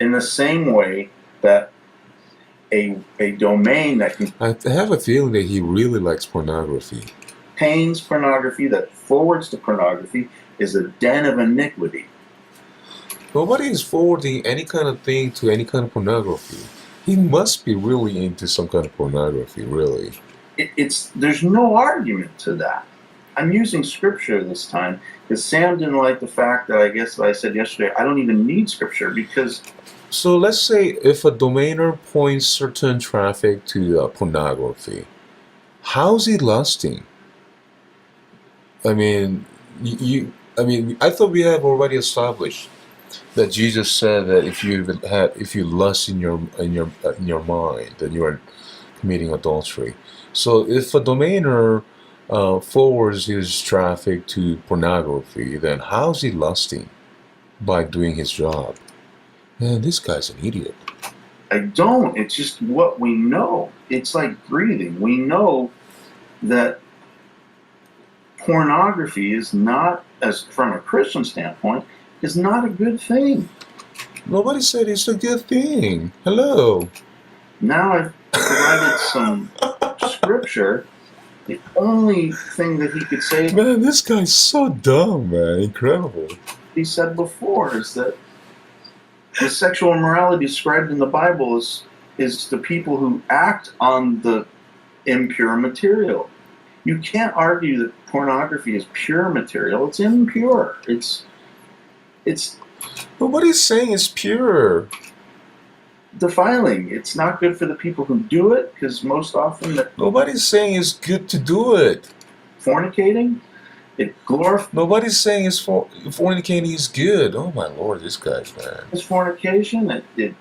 in the same way that a domain that I have a feeling that he really likes pornography. contains pornography, that forwards to pornography, is a den of iniquity. Nobody is forwarding any kind of thing to any kind of pornography. He must be really into some kind of pornography, really. There's no argument to that. I'm using scripture this time because Sam didn't like the fact that I said yesterday, I don't even need scripture because... So let's say if a domainer points certain traffic to pornography, how's he lusting? I mean, I thought we have already established that Jesus said that if you lust in your mind, then you are committing adultery. So if a domainer forwards his traffic to pornography, then how's he lusting by doing his job? Man, this guy's an idiot. I don't. It's just what we know. It's like breathing. We know that pornography is not, as from a Christian standpoint, is not a good thing. Nobody said it's a good thing. Hello. Now I've provided some scripture. The only thing that he could say, Man, this guy's so dumb, man. Incredible. he said before, is that the sexual immorality described in the Bible is the people who act on the impure material. You can't argue that pornography is pure material. It's impure. It's Nobody's saying it's pure. defiling. It's not good for the people who do it because most often Nobody's saying it's good to do it. fornicating, it glorifies Nobody's saying fornicating is good. Oh my lord, this guy's man. fornication. It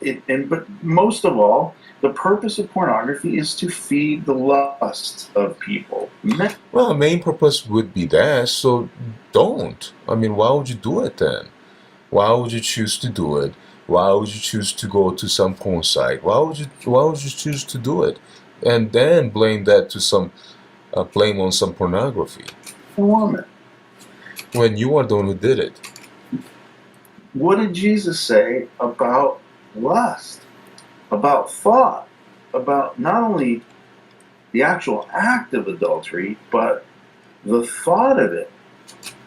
But most of all, the purpose of pornography is to feed the lust of people. Well, the main purpose would be that, so don't. I mean, why would you do it then? Why would you choose to do it? Why would you choose to go to some porn site? Why would you choose to do it? And then blame that to some blame on some pornography A woman. when you are the one who did it. What did Jesus say about lust? About thought? About not only the actual act of adultery, but the thought of it.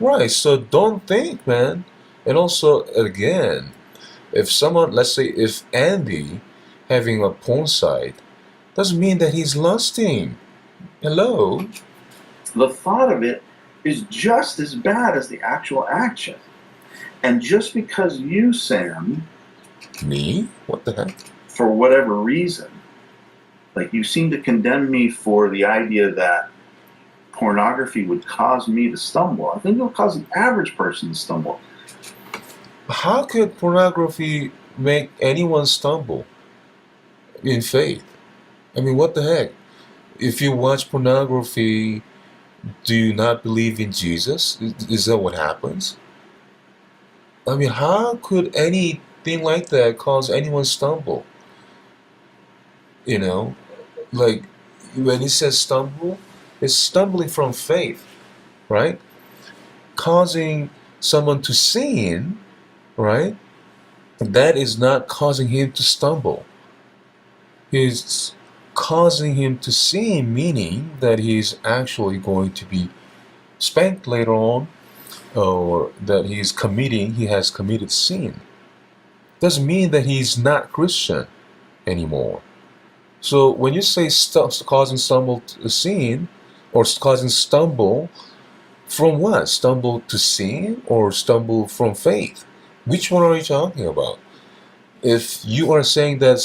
Right, so don't think, man. And also, again, if someone, let's say, if Andy having a porn site, doesn't mean that he's lusting. Hello? The thought of it is just as bad as the actual action. And just because you, Sam, Me? What the heck? for whatever reason, like you seem to condemn me for the idea that pornography would cause me to stumble. I think it'll cause the average person to stumble. How could pornography make anyone stumble in faith? I mean, what the heck? If you watch pornography, do you not believe in Jesus? Is that what happens? I mean, how could anything like that cause anyone stumble? You know, like when he says stumble, it's stumbling from faith, right? Causing someone to sin, right? That is not causing him to stumble. He's causing him to sin, meaning that he's actually going to be spanked later on, or that he has committed sin. Doesn't mean that he's not Christian anymore. So when you say causing stumble to sin, or causing stumble, from what? Stumble to sin or stumble from faith? Which one are you talking about? If you are saying that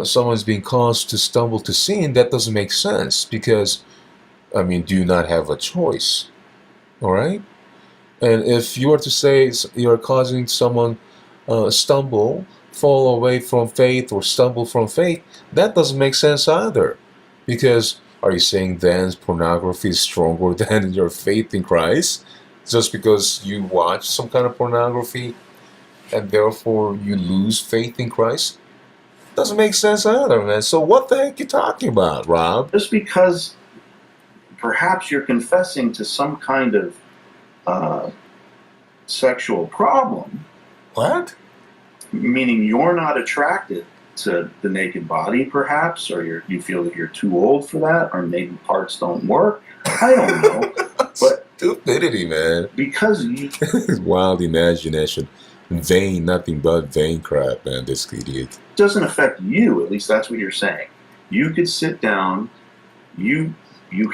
someone's being caused to stumble to sin, that doesn't make sense because, I mean, do you not have a choice? All right? And if you were to say you're causing someone stumble, fall away from faith, or stumble from faith, that doesn't make sense either. Because are you saying then pornography is stronger than your faith in Christ? Just because you watch some kind of pornography and therefore you lose faith in Christ? Doesn't make sense either, man. So what the heck are you talking about, Rob? Just because perhaps you're confessing to some kind of sexual problem, What? meaning you're not attracted to the naked body, perhaps, or you feel that you're too old for that, or maybe parts don't work. I don't know. But stupidity, man. Because you Wild imagination. Vain, nothing but vain crap, man, this idiot. doesn't affect you, at least that's what you're saying. You could sit down, you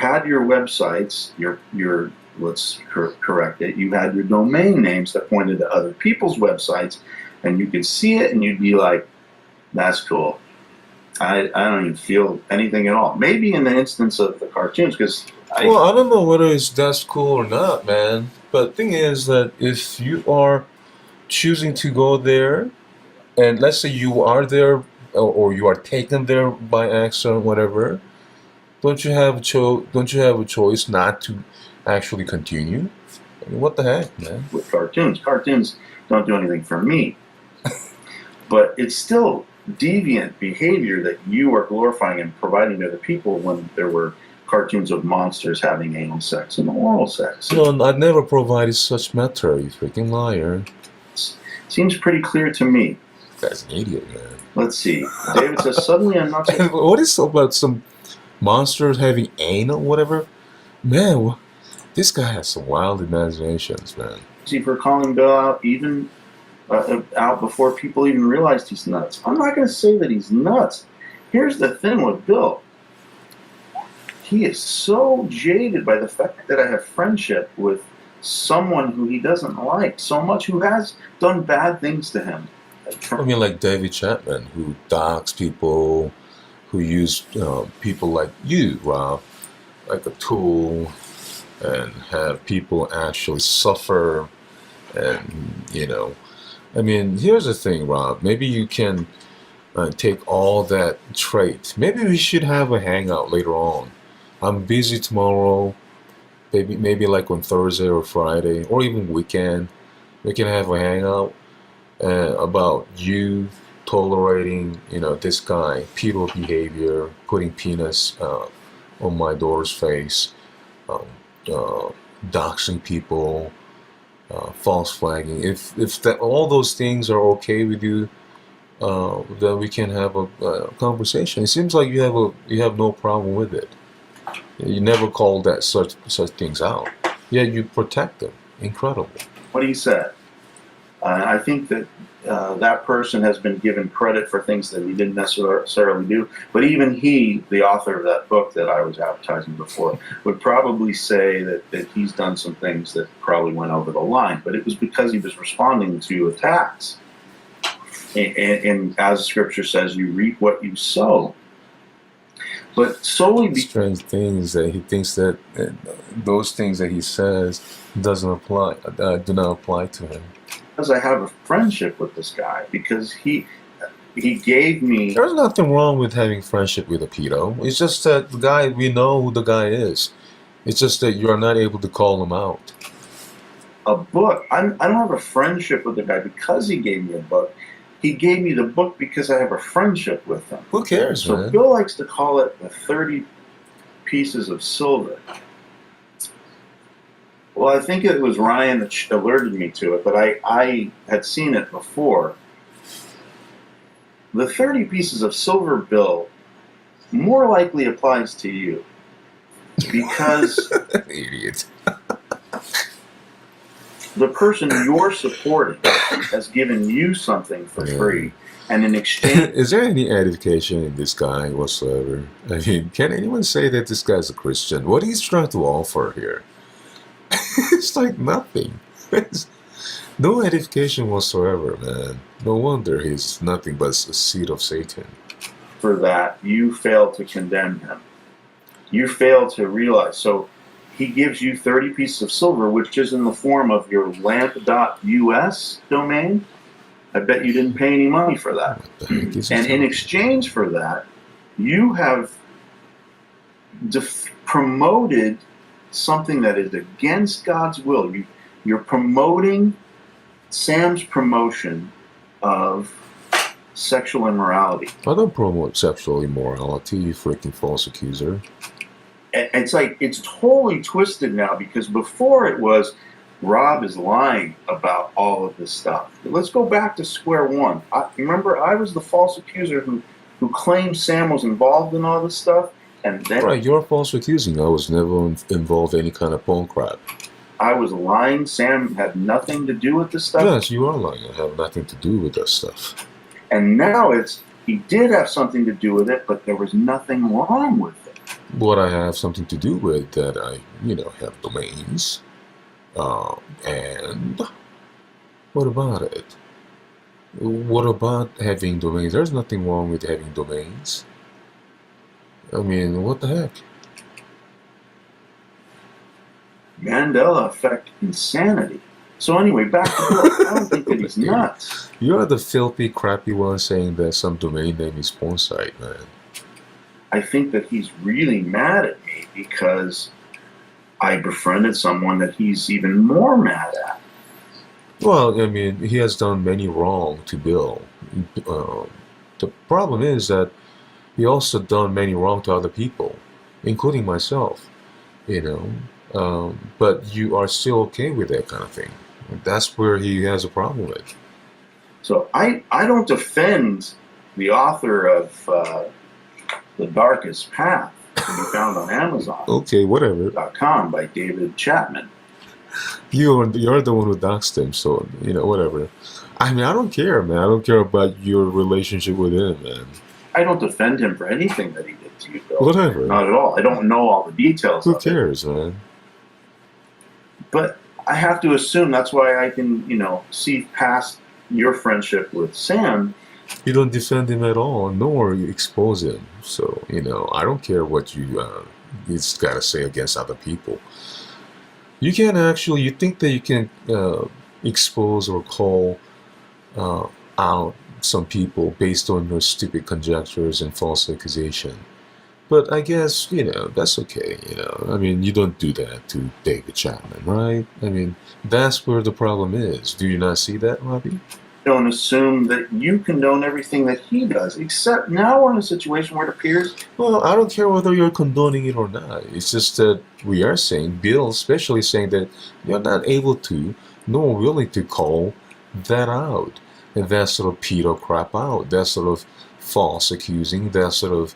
had your websites, your let's correct it, you had your domain names that pointed to other people's websites, and you could see it and you'd be like, that's cool. I don't even feel anything at all. Maybe in the instance of the cartoons, because Well, I don't know whether that's cool or not, man. But the thing is that if you are choosing to go there, and let's say you are there, or you are taken there by accident, whatever, don't you have a choice not to actually continue? I mean, what the heck, man? with cartoons don't do anything for me. But it's still deviant behavior that you are glorifying and providing to the people when there were cartoons of monsters having anal sex and oral sex. No, I never provided such matter, you freaking liar. Seems pretty clear to me. That's an idiot, man. Let's see. David says, suddenly I'm not so What is about some monsters having anal, whatever? Man, this guy has some wild imaginations, man. crazy for calling Bill out, even out before people even realized he's nuts. I'm not going to say that he's nuts. Here's the thing with Bill. He is so jaded by the fact that I have friendship with someone who he doesn't like so much, who has done bad things to him. I mean, like David Chapman, who docks people, who use people like you, Rob, like a tool, and have people actually suffer, and I mean, here's the thing, Rob. Maybe you can take all that trait. Maybe we should have a hangout later on. I'm busy tomorrow. Maybe like on Thursday or Friday or even weekend. We can have a hangout about you tolerating, this guy, pedal behavior, putting peanuts on my daughter's face, um, uh, doxing people, false flagging. If that all those things are okay with you, then we can have a conversation. It seems like you have no problem with it. You never call that such things out. Yet you protect them. Incredible. What he said. I think that that person has been given credit for things that he didn't necessarily do. But even he, the author of that book that I was advertising before, would probably say that he's done some things that probably went over the line. But it was because he was responding to attacks. And as Scripture says, you reap what you sow. But solely strange things that he thinks that those things that he says doesn't apply, do not apply to him. Because I have a friendship with this guy, because he gave me. There's nothing wrong with having friendship with a pedo. It's just that the guy, we know who the guy is. It's just that you are not able to call him out. A book. I don't have a friendship with the guy because he gave me a book. He gave me the book because I have a friendship with him. Who cares, so man? Bill likes to call it the 30 pieces of silver. Well, I think it was Ryan that alerted me to it, but I had seen it before. The 30 pieces of silver, Bill, more likely applies to you. Because idiot. The person you're supporting has given you something for free, and in exchange... Is there any edification in this guy whatsoever? I mean, can anyone say that this guy's a Christian? What he's trying to offer here? It's like nothing. No edification whatsoever, man. No wonder he's nothing but a seed of Satan. For that, you fail to condemn him. You fail to realize. So he gives you 30 pieces of silver, which is in the form of your lamp.us domain. I bet you didn't pay any money for that. And in exchange for that, you have promoted something that is against God's will. You're promoting Sam's promotion of sexual immorality. I don't promote sexual immorality, you freaking false accuser. It's like, it's totally twisted now, because before it was, Rob is lying about all of this stuff. Let's go back to square one. Remember, I was the false accuser who claimed Sam was involved in all this stuff, and then... Right, you're false accusing. I was never involved in any kind of porn crap. I was lying. Sam had nothing to do with this stuff. Yes, you are lying. I have nothing to do with that stuff. And now he did have something to do with it, but there was nothing wrong with it. What I have something to do with that I, have domains. And what about it? What about having domains? There's nothing wrong with having domains. I mean, what the heck? Mandela effect insanity. So anyway, back to Bill. I don't think that he's nuts. You're the filthy, crappy one saying that some domain name is porn site, man. I think that he's really mad at me because I befriended someone that he's even more mad at. Well, I mean, he has done many wrong to Bill. The problem is that he also done many wrong to other people, including myself, but you are still okay with that kind of thing. That's where he has a problem with. So I don't defend the author of The Darkest Path, to be found on Amazon. Okay, whatever. .com by David Chapman. You're the one who doxed him, so, whatever. I mean, I don't care, man. I don't care about your relationship with him, man. I don't defend him for anything that he did to you, Bill. Whatever. Not at all. I don't know all the details Who cares, man? But I have to assume that's why I can, see past your friendship with Sam. You don't defend him at all, nor you expose him. So, I don't care what he's got to say against other people. You can't actually, you think that you can expose or call uh, out some people based on your stupid conjectures and false accusation. But I guess, that's okay, I mean, you don't do that to David Chapman, right? I mean, that's where the problem is. Do you not see that, Robbie? Don't assume that you condone everything that he does, except now we're in a situation where it appears. Well, I don't care whether you're condoning it or not. It's just that we are saying, Bill especially saying that you're not able to, nor willing to call that out. And that sort of pedo crap out, that sort of false accusing, that sort of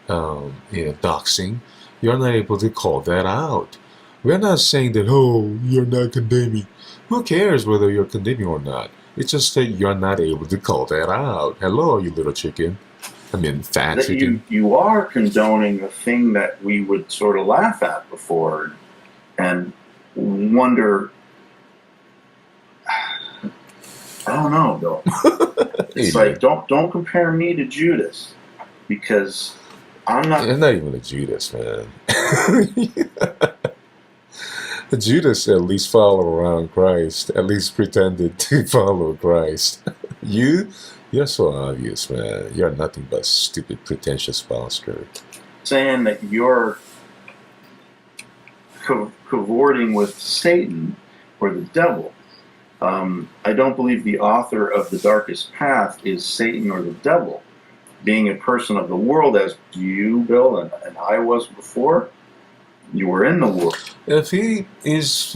doxing. You're not able to call that out. We're not saying that, oh, you're not condemning. Who cares whether you're condemning or not? It's just that you're not able to call that out. Hello, you little chicken. I mean, fat that chicken. you are condoning the thing that we would sort of laugh at before and wonder. I don't know, Bill. It's like don't compare me to Judas, because I'm not. It's not even a Judas, man. Judas at least followed around Christ, at least pretended to follow Christ. You're so obvious, man. You're nothing but stupid, pretentious bastard. Saying that you're cavorting with Satan or the devil. I don't believe the author of The Darkest Path is Satan or the devil. Being a person of the world, as you, Bill, and I was before, you were in the world. If he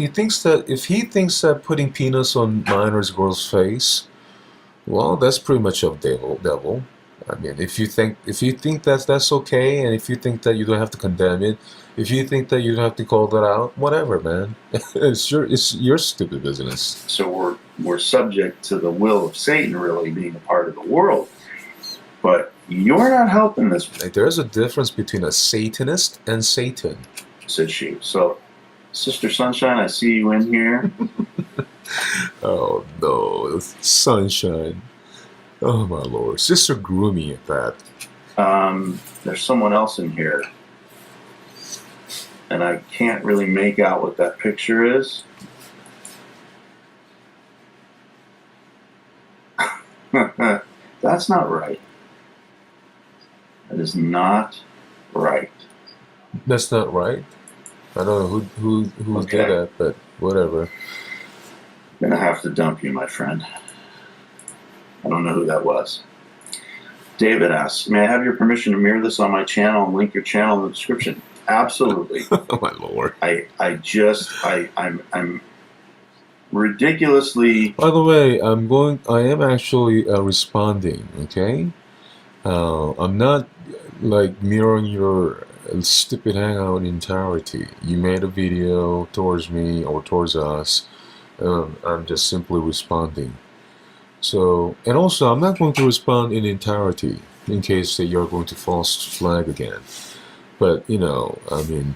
thinks that putting peanuts on minors girl's face, well, that's pretty much of devil. I mean, if you think that's okay, and if you think that you don't have to condemn it, if you think that you don't have to call that out, whatever, man. it's your stupid business. So we're subject to the will of Satan, really being a part of the world. But you're not helping this. Like, there's a difference between a Satanist and Satan, said she. So, Sister Sunshine, I see you in here. Oh no, Sunshine. Oh my lord, Sister Groomy at that. There's someone else in here, and I can't really make out what that picture is. That's not right. That is not right. That's not right. I don't know who Okay. did that, but whatever. I'm gonna have to dump you, my friend. I don't know who that was. David asks, may I have your permission to mirror this on my channel and link your channel in the description? Absolutely. Oh my lord. I'm ridiculously. By the way, I am actually responding, okay? I'm not like mirroring your stupid hangout in entirety. You made a video towards me or towards us. I'm just simply responding. So, and also, I'm not going to respond in entirety in case that you're going to false flag again. But, I mean,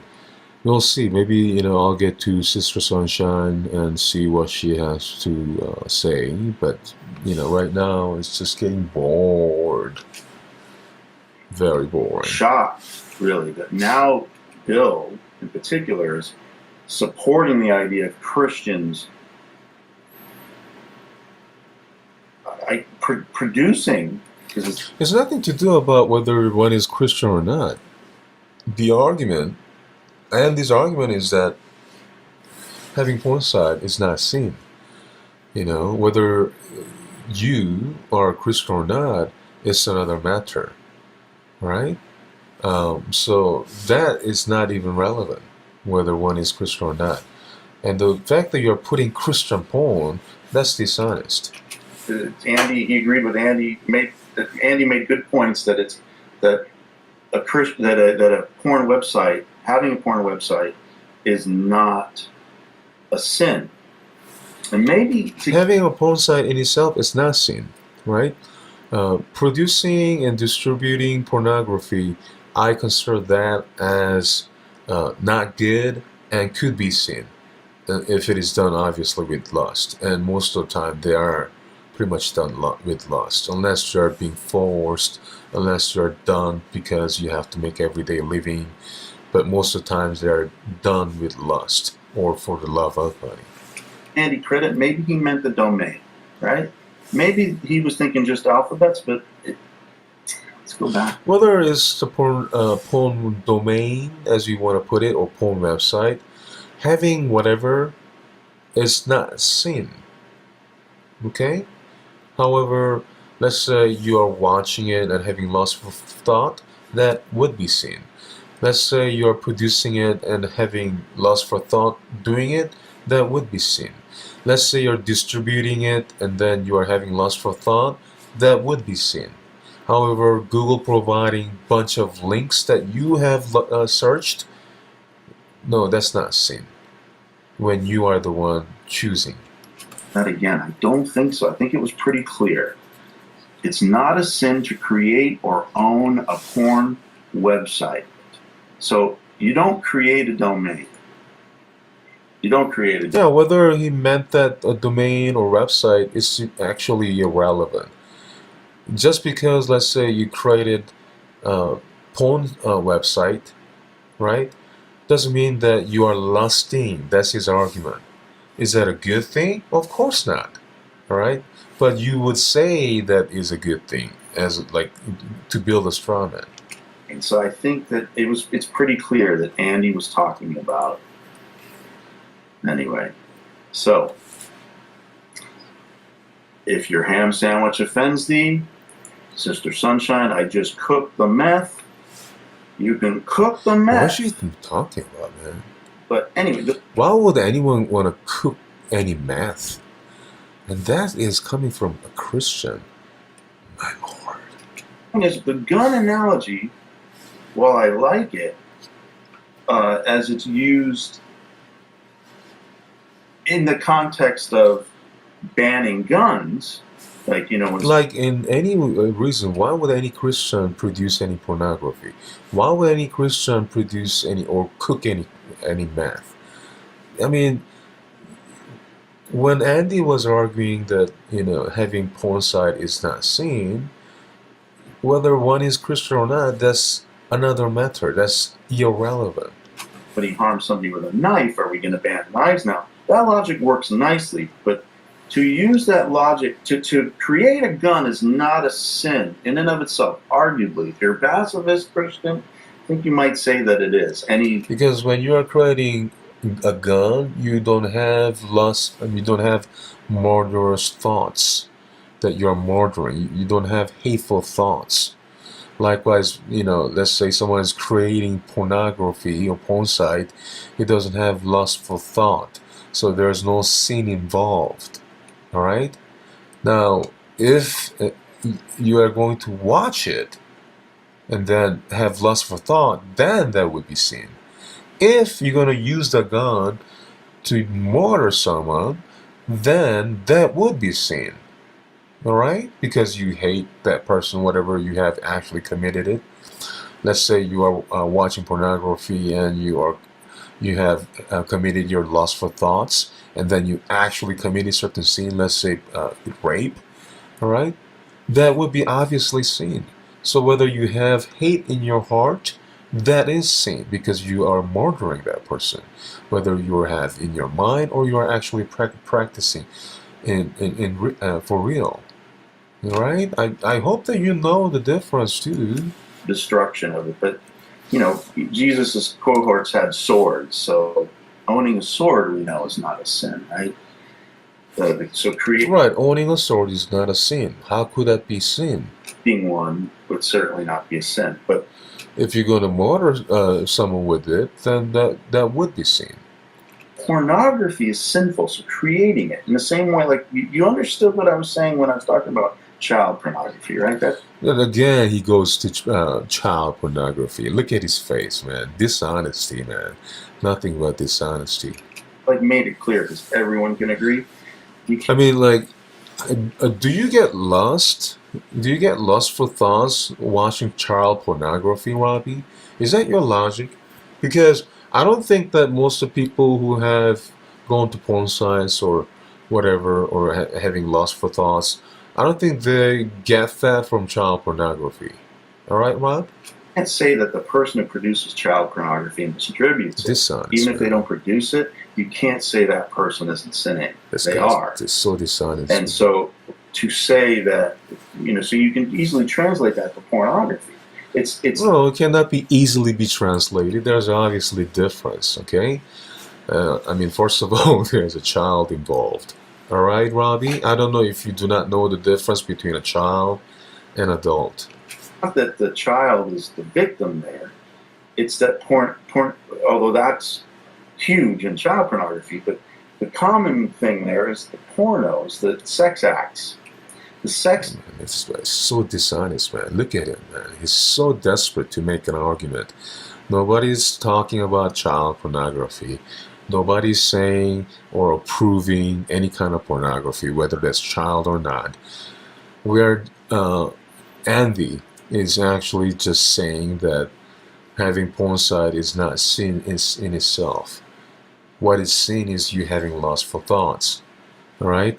we'll see. Maybe, I'll get to Sister Sunshine and see what she has to say. But, right now, it's just getting bored. Very boring. Shocked, really, that now Bill, in particular, is supporting the idea of Christians producing. It's nothing to do about whether one is Christian or not. The argument, and this argument is that having porn site is not sin. Whether you are a Christian or not is another matter, right? So that is not even relevant, whether one is Christian or not. And the fact that you're putting Christian porn, that's dishonest. Andy, he agreed with Andy. Andy made good points that a porn website, having a porn website, is not a sin. And maybe having a porn site in itself is not sin, right? Producing and distributing pornography, I consider that as not good and could be sin if it is done obviously with lust. And most of the time they are pretty much done with lust, unless you're being forced, unless you're done because you have to make everyday living. But most of the times they're done with lust or for the love of money. Andy credit, maybe he meant the domain, right? maybe he was thinking just alphabets, but let's go back. Whether it's the porn domain, as you want to put it, or porn website, having whatever is not sin. Okay? However, let's say you are watching it and having lost of thought, that would be sin. Let's say you're producing it and having lost for thought doing it, that would be sin. Let's say you're distributing it and then you are having lost for thought, that would be sin. However, Google providing bunch of links that you have searched, no, that's not sin. When you are the one choosing. That again, I don't think so. I think it was pretty clear. It's not a sin to create or own a porn website. So you don't create a domain. You don't create a domain. Yeah, whether he meant that a domain or website is actually irrelevant. Just because, let's say, you created a porn website, right, doesn't mean that you are lusting. That's his argument. Is that a good thing? Of course not. All right, but you would say that is a good thing, as like to build a straw man. And so I think that it's pretty clear that Andy was talking about. Anyway, so if your ham sandwich offends thee, Sister Sunshine, I just cooked the meth. You can cook the meth. What are you even talking about, man? But anyway, why would anyone want to cook any meth? And that is coming from a Christian. My Lord. Is the gun analogy, while I like it, as it's used in the context of banning guns, like, you know, like in any reason, why would any Christian produce any pornography? Why would any Christian produce any or cook any meth? I mean, when Andy was arguing that, you know, having porn site is not sin, whether one is Christian or not, that's another matter. That's irrelevant. But he harmed somebody with a knife. Are we going to ban knives now? That logic works nicely, but to use that logic to create a gun is not a sin in and of itself. Arguably, if you're a pacifist Christian, I think you might say that it is. Because when you are creating a gun, you don't have lust, and you don't have murderous thoughts that you're murdering. You don't have hateful thoughts. Likewise, you know, let's say someone is creating pornography or porn site, he doesn't have lustful thought, so there's no sin involved. All right. Now, if you are going to watch it and then have lustful thought, then that would be sin. If you're going to use the gun to murder someone, then that would be sin. All right? Because you hate that person, whatever you have actually committed it. Let's say you are watching pornography and you have committed your lustful thoughts, and then you actually committed certain sin, let's say rape, all right? That would be obviously sin. So whether you have hate in your heart, that is sin because you are murdering that person. Whether you have in your mind or you are actually practicing for real. All right? I hope that you know the difference too. Destruction of it, but you know, Jesus' cohorts had swords, so owning a sword, we know, is not a sin, right? Right, owning a sword is not a sin. How could that be sin? Being one would certainly not be a sin, but if you're going to murder someone with it, then that would be sin. Pornography is sinful, so creating it in the same way, like you understood what I was saying when I was talking about child pornography, right? And again, he goes to child pornography. Look at his face, man. Dishonesty, man. Nothing but dishonesty. Like, made it clear because everyone can agree. I mean, like, do you get lust? Do you get lustful thoughts watching child pornography, Robbie? Is that your logic? Because I don't think that most of the people who have gone to porn sites or whatever, or having lustful thoughts, I don't think they get that from child pornography. All right, Rob? I can't say that the person who produces child pornography and distributes it, even if they don't produce it, you can't say that person isn't sinning. They are. It's so dishonest. And so to say that, so you can easily translate that to pornography. It's Well, it cannot be easily be translated. There's obviously difference, okay? I mean, first of all, there's a child involved. All right, Robbie? I don't know if you do not know the difference between a child and adult. not that the child is the victim there. It's that porn, although that's huge in child pornography, but the common thing there is the pornos, the sex acts. The sex. Man, it's so dishonest, man. Look at him, man. He's so desperate to make an argument. Nobody's talking about child pornography. Nobody's saying or approving any kind of pornography, whether that's child or not. Where Andy is actually just saying that having porn site is not sin in itself. What is sin is you having lustful thoughts. All right?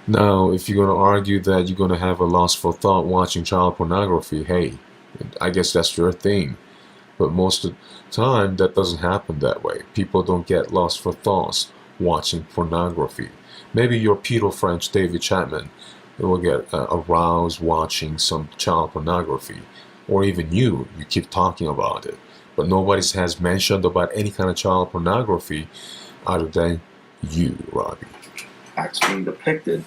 Now, if you're going to argue that you're going to have a lustful thought watching child pornography, hey, I guess that's your thing. But most of the time, that doesn't happen that way. People don't get lustful thoughts watching pornography. Maybe your pedo French David Chapman will get aroused watching some child pornography. Or even you keep talking about it. But nobody has mentioned about any kind of child pornography other than you, Robbie. Acts being depicted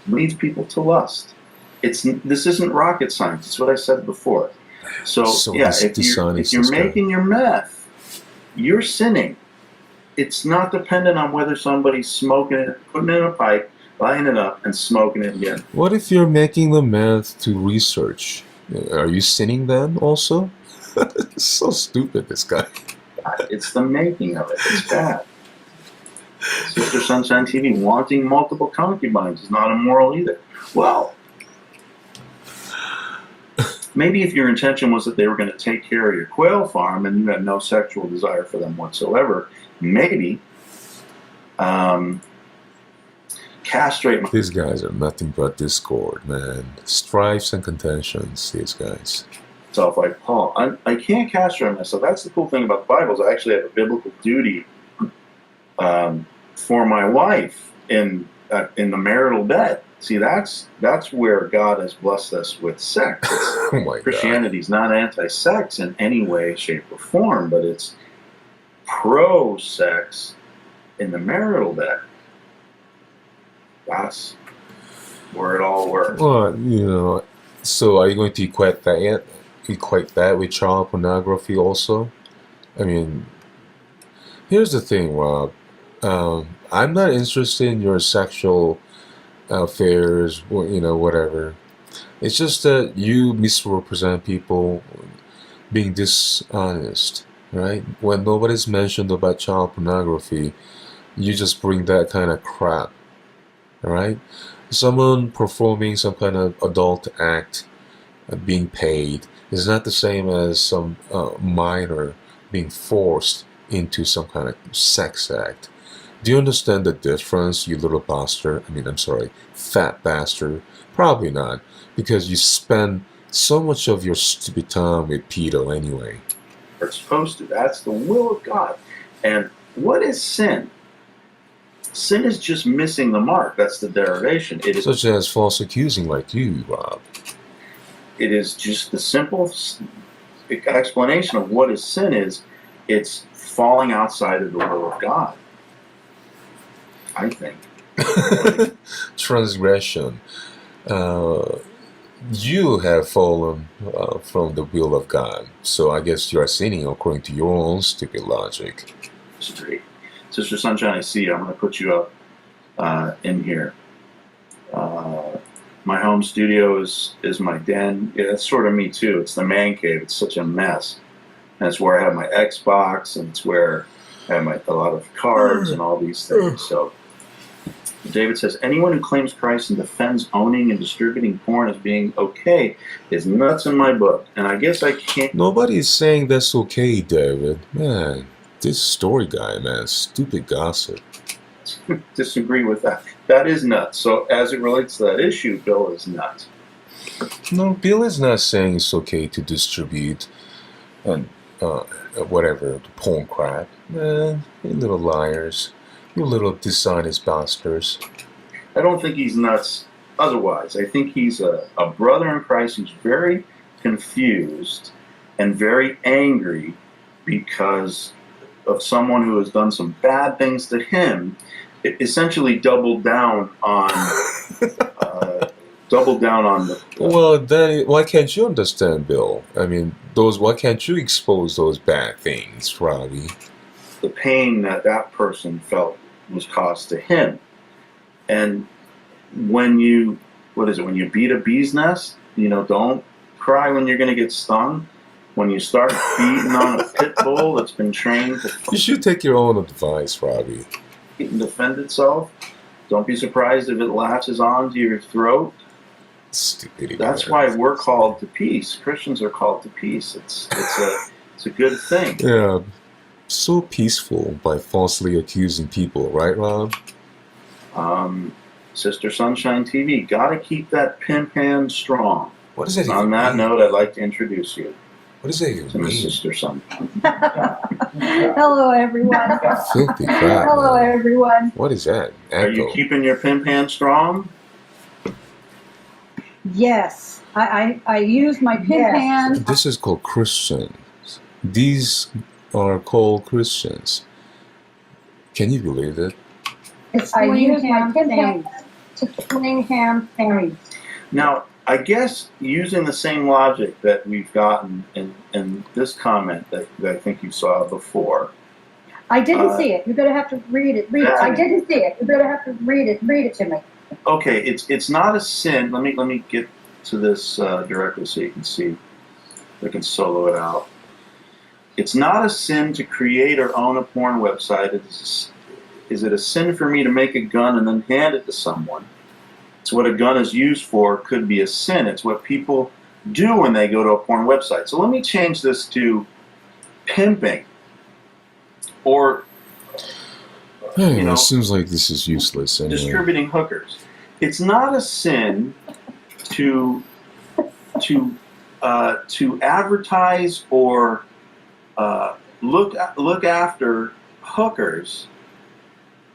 leads people to lust. This isn't rocket science. It's what I said before. So yeah, if you're making your meth, you're sinning. It's not dependent on whether somebody's smoking it, putting it in a pipe, lighting it up, and smoking it again. What if you're making the meth to research? Are you sinning then also? It's so stupid, this guy. It's the making of it. It's bad. Sister Sunshine TV wanting multiple concubines is not immoral either. Well, maybe if your intention was that they were going to take care of your quail farm and you had no sexual desire for them whatsoever, maybe castrate. These guys are nothing but discord, man. Strifes and contentions, these guys. Myself like Paul. I can't castrate myself. That's the cool thing about the Bible is I actually have a biblical duty for my wife in the marital bed. See, that's where God has blessed us with sex. Oh my Christianity's not anti-sex in any way, shape, or form, but it's pro-sex in the marital bed. That's where it all works. Well, so are you going to equate that with child pornography also? I mean, here's the thing, Rob. I'm not interested in your sexual affairs, or, whatever. It's just that you misrepresent people being dishonest, right? When nobody's mentioned about child pornography, you just bring that kind of crap, all right? Someone performing some kind of adult act, being paid, is not the same as some minor being forced into some kind of sex act. Do you understand the difference, you little bastard? Fat bastard? Probably not, because you spend so much of your stupid time with pedo anyway. We're supposed to. That's the will of God. And what is sin? Sin is just missing the mark. That's the derivation. It is such as false accusing like you, Rob. It is just the simple explanation of what is sin is. It's falling outside of the will of God. I think. Transgression. You have fallen from the will of God. So I guess you are sinning according to your own stupid logic. Straight. Sister Sunshine, I see you. I'm going to put you up in here. My home studio is my den. Yeah, that's sort of me too. It's the man cave. It's such a mess. And it's where I have my Xbox, and it's where I have a lot of cards and all these things. So David says, anyone who claims Christ and defends owning and distributing porn as being okay is nuts in my book. And I guess I can't. Nobody is saying that's okay, David. Man, this story guy, man, stupid gossip. Disagree with that. That is nuts. So as it relates to that issue, Bill is nuts. No, Bill is not saying it's okay to distribute and whatever, the porn crap. Man, you little liars. You little dishonest bastards. I don't think he's nuts otherwise. I think he's a brother in Christ who's very confused and very angry because of someone who has done some bad things to him. It essentially doubled down on the Well, then why can't you understand, Bill? I mean, why can't you expose those bad things, Robbie? the pain that that person felt was caused to him. And when you beat a bee's nest, don't cry when you're going to get stung. When you start beating on a pit bull that's been trained to You should take your own advice, Robbie. fight and defend itself, don't be surprised if it latches onto your throat. Stupidity. That's why we're called to peace. Christians are called to peace. It's a good thing. Yeah, so peaceful by falsely accusing people, right, Rob? Sister Sunshine TV, gotta keep that pimp hand strong. What does that On even that mean? note, I'd like to introduce you What does that even to my mean? Sister Sunshine. Hello, everyone. Filthy crap. Hello, man. everyone. What is that? Are you Echo. keeping your pimp hand strong? Yes, I use my pimp hand. This is called Christians. These are called Christians. Can you believe it? I use my pimp hand to swing ham things. Now, I guess using the same logic that we've gotten in this comment that I think you saw before. I didn't see it. You're gonna have to read it. Read it. I didn't see it. You're gonna have to read it. Read it to me. Okay, it's not a sin. Let me get to this directly so you can see. I can solo it out. It's not a sin to create or own a porn website. Is it a sin for me to make a gun and then hand it to someone? It's what a gun is used for. Could be a sin. It's what people do when they go to a porn website. So let me change this to pimping, or It seems like this is useless anyway. distributing hookers. It's not a sin to advertise or look after hookers.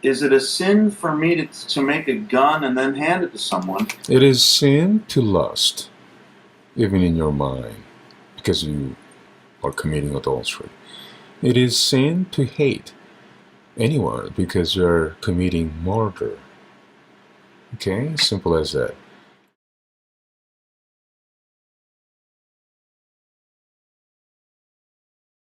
Is it a sin for me to make a gun and then hand it to someone? It is sin to lust, even in your mind, because you are committing adultery. It is sin to hate anyone because you're committing murder. Okay, simple as that.